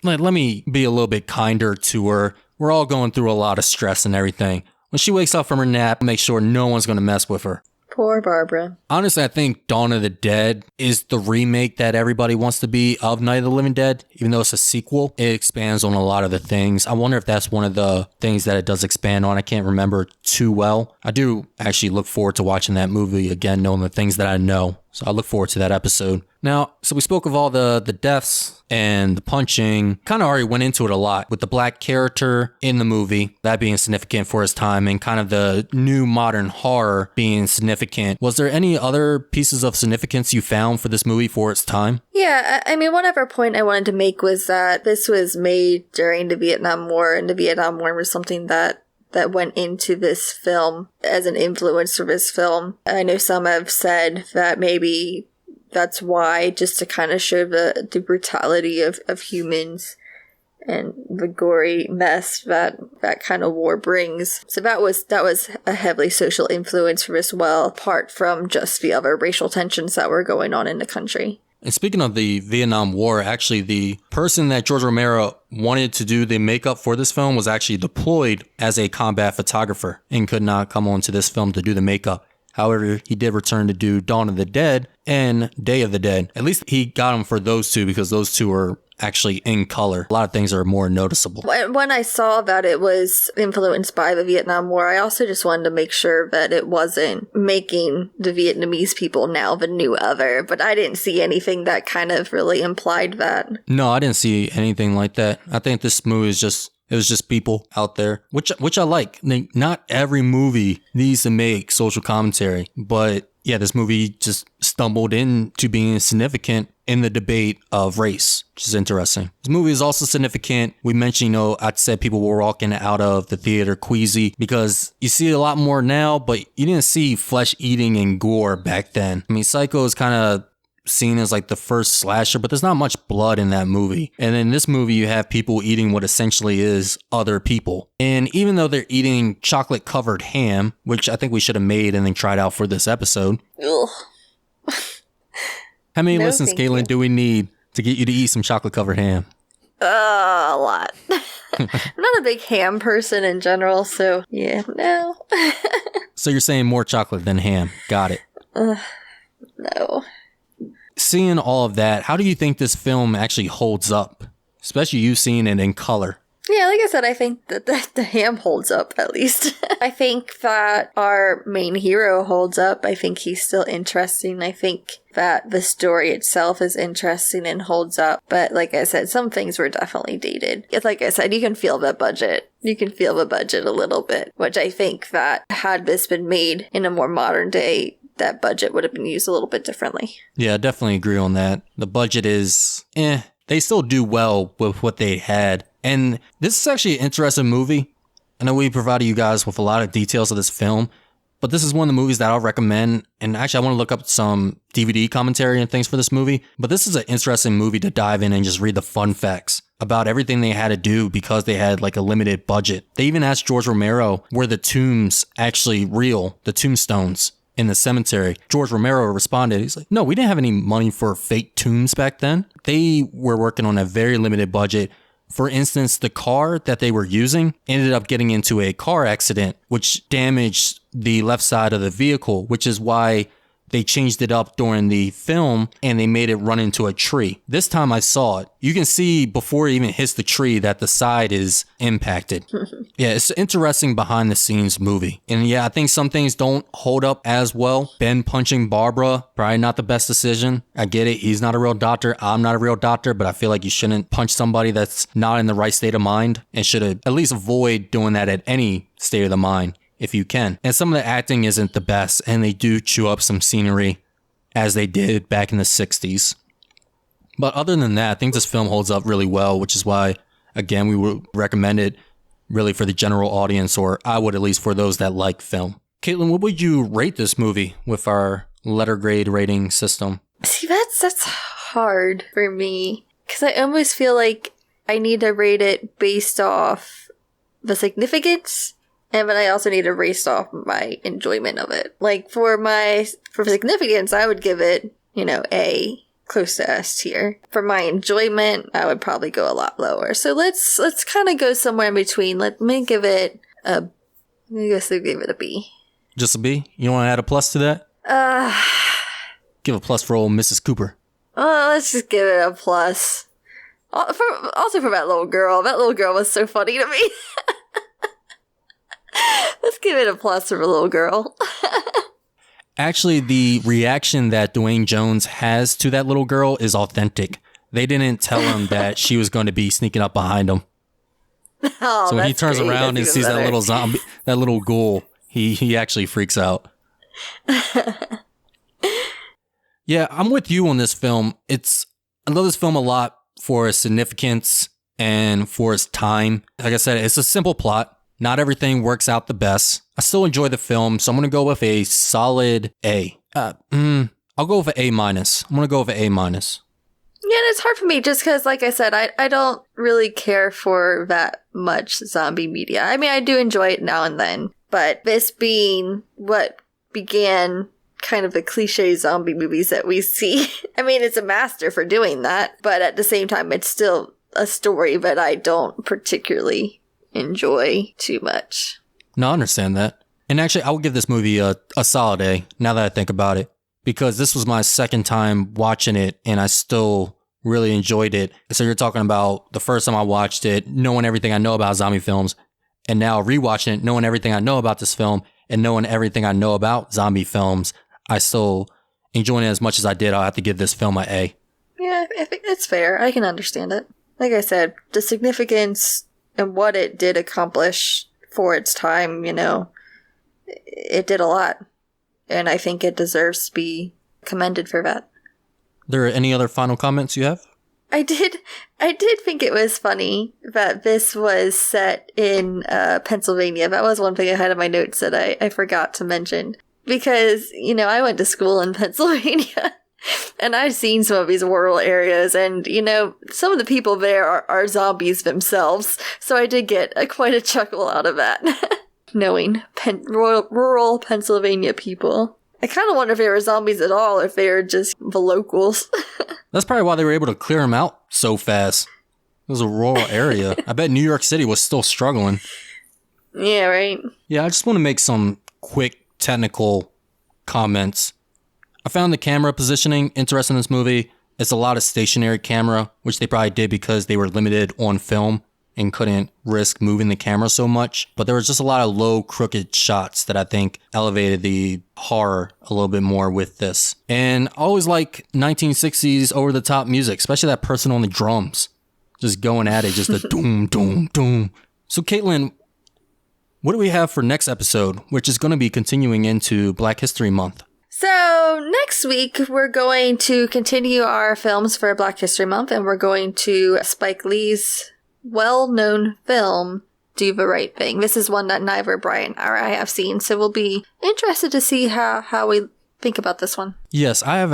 Let me be a little bit kinder to her. We're all going through a lot of stress and everything. When she wakes up from her nap, make sure no one's going to mess with her. Poor Barbara. Honestly, I think Dawn of the Dead is the remake that everybody wants to be of Night of the Living Dead. Even though it's a sequel, it expands on a lot of the things. I wonder if that's one of the things that it does expand on. I can't remember too well. I do actually look forward to watching that movie again, knowing the things that I know. So I look forward to that episode. Now, so we spoke of all the deaths and the punching. Kind of already went into it a lot with the black character in the movie, that being significant for his time, and kind of the new modern horror being significant. Was there any other pieces of significance you found for this movie for its time? Yeah, I mean, one other point I wanted to make was that this was made during the Vietnam War, and the Vietnam War was something that went into this film as an influence for this film. I know some have said that maybe that's why, just to kind of show the brutality of humans and the gory mess that kind of war brings. So that was a heavily social influence for this, well, apart from just the other racial tensions that were going on in the country. And speaking of the Vietnam War, actually the person that George Romero wanted to do the makeup for this film was actually deployed as a combat photographer and could not come on to this film to do the makeup. However, he did return to do Dawn of the Dead and Day of the Dead. At least he got him for those two because those two are actually in color. A lot of things are more noticeable. When I saw that it was influenced by the Vietnam War, I also just wanted to make sure that it wasn't making the Vietnamese people now the new other, but I didn't see anything that kind of really implied that. No, I didn't see anything like that. I think this movie is just... It was just people out there, which I like. Not every movie needs to make social commentary, but yeah, this movie just stumbled into being significant in the debate of race, which is interesting. This movie is also significant. We mentioned, I said people were walking out of the theater queasy because you see it a lot more now, but you didn't see flesh eating and gore back then. I mean, Psycho is kind of seen as like the first slasher, but there's not much blood in that movie. And in this movie, you have people eating what essentially is other people. And even though they're eating chocolate covered ham, which I think we should have made and then tried out for this episode. Ugh. How many listens, Caitlyn, do we need to get you to eat some chocolate covered ham? A lot. I'm not a big ham person in general, so yeah, no. So you're saying more chocolate than ham. Got it. No. Seeing all of that, how do you think this film actually holds up? Especially you seeing it in color. Yeah, like I said, I think that the ham holds up, at least. I think that our main hero holds up. I think he's still interesting. I think that the story itself is interesting and holds up. But like I said, some things were definitely dated. It's like I said, you can feel the budget. You can feel the budget a little bit, which I think that had this been made in a more modern day, that budget would have been used a little bit differently. Yeah, I definitely agree on that. The budget is, they still do well with what they had. And this is actually an interesting movie. I know we provided you guys with a lot of details of this film, but this is one of the movies that I'll recommend. And actually, I want to look up some DVD commentary and things for this movie. But this is an interesting movie to dive in and just read the fun facts about everything they had to do because they had like a limited budget. They even asked George Romero, were the tombs actually real, the tombstones in the cemetery? George Romero responded, he's like, no, we didn't have any money for fake tombs back then. They were working on a very limited budget. For instance, the car that they were using ended up getting into a car accident, which damaged the left side of the vehicle, which is why they changed it up during the film and they made it run into a tree. This time I saw it. You can see before it even hits the tree that the side is impacted. Yeah, it's an interesting behind the scenes movie. And yeah, I think some things don't hold up as well. Ben punching Barbara, probably not the best decision. I get it. He's not a real doctor. I'm not a real doctor, but I feel like you shouldn't punch somebody that's not in the right state of mind and should at least avoid doing that at any state of the mind if you can. And some of the acting isn't the best, and they do chew up some scenery as they did back in the 60s. But other than that, I think this film holds up really well, which is why, again, we would recommend it really for the general audience, or I would at least for those that like film. Caitlyn, what would you rate this movie with our letter grade rating system? See, that's hard for me, because I almost feel like I need to rate it based off the significance, but I also need to rate off my enjoyment of it. Like for significance, I would give it, A, close to S tier. For my enjoyment, I would probably go a lot lower. So let's kind of go somewhere in between. Let me give it a, I guess I give it a B. Just a B? You want to add a plus to that? Give a plus for old Mrs. Cooper. Let's just give it a plus. Also for that little girl. That little girl was so funny to me. Let's give it a plus for a little girl. Actually, the reaction that Dwayne Jones has to that little girl is authentic. They didn't tell him that she was going to be sneaking up behind him. So when he turns around and sees that little zombie, that little ghoul, he actually freaks out. Yeah, I'm with you on this film. I love this film a lot for its significance and for its time. Like I said, it's a simple plot. Not everything works out the best. I still enjoy the film, so I'm going to go with a solid A. I'll go with an A-. I'm going to go with an A-. Yeah, and it's hard for me just because, like I said, I don't really care for that much zombie media. I mean, I do enjoy it now and then, but this being what began kind of the cliche zombie movies that we see, I mean, it's a master for doing that, but at the same time, it's still a story that I don't particularly enjoy too much. No, I understand that. And actually, I would give this movie a solid A, now that I think about it, because this was my second time watching it, and I still really enjoyed it. So you're talking about the first time I watched it, knowing everything I know about zombie films, and now rewatching it, knowing everything I know about this film, and knowing everything I know about zombie films, I still enjoying it as much as I did. I'll have to give this film an A. Yeah, I think that's fair. I can understand it. Like I said, the significance and what it did accomplish for its time, it did a lot. And I think it deserves to be commended for that. There are any other final comments you have? I did think it was funny that this was set in Pennsylvania. That was one thing I had in my notes that I forgot to mention. Because, I went to school in Pennsylvania. And I've seen some of these rural areas, and, some of the people there are zombies themselves. So I did get quite a chuckle out of that. Knowing rural Pennsylvania people. I kind of wonder if they were zombies at all, if they were just the locals. That's probably why they were able to clear them out so fast. It was a rural area. I bet New York City was still struggling. Yeah, right. Yeah, I just want to make some quick technical comments. I found the camera positioning interesting in this movie. It's a lot of stationary camera, which they probably did because they were limited on film and couldn't risk moving the camera so much. But there was just a lot of low, crooked shots that I think elevated the horror a little bit more with this. And I always like 1960s over-the-top music, especially that person on the drums. Just going at it, just the doom, doom, doom. So, Caitlyn, what do we have for next episode, which is going to be continuing into Black History Month? So next week, we're going to continue our films for Black History Month, and we're going to Spike Lee's well-known film, Do the Right Thing. This is one that neither Bryant or I have seen, so we'll be interested to see how we think about this one. Yes, I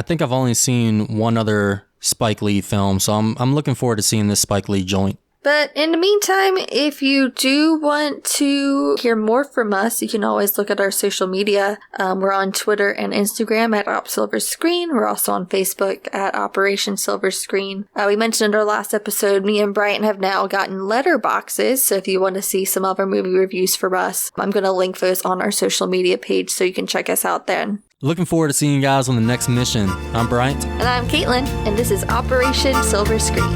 think I've only seen one other Spike Lee film, so I'm looking forward to seeing this Spike Lee joint. But in the meantime, if you do want to hear more from us, you can always look at our social media. We're on Twitter and Instagram at OpSilverScreen. We're also on Facebook at Operation Silver Screen. We mentioned in our last episode, me and Bryant have now gotten letterboxes. So if you want to see some other movie reviews from us, I'm going to link those on our social media page so you can check us out then. Looking forward to seeing you guys on the next mission. I'm Bryant. And I'm Caitlyn, and this is Operation Silver Screen.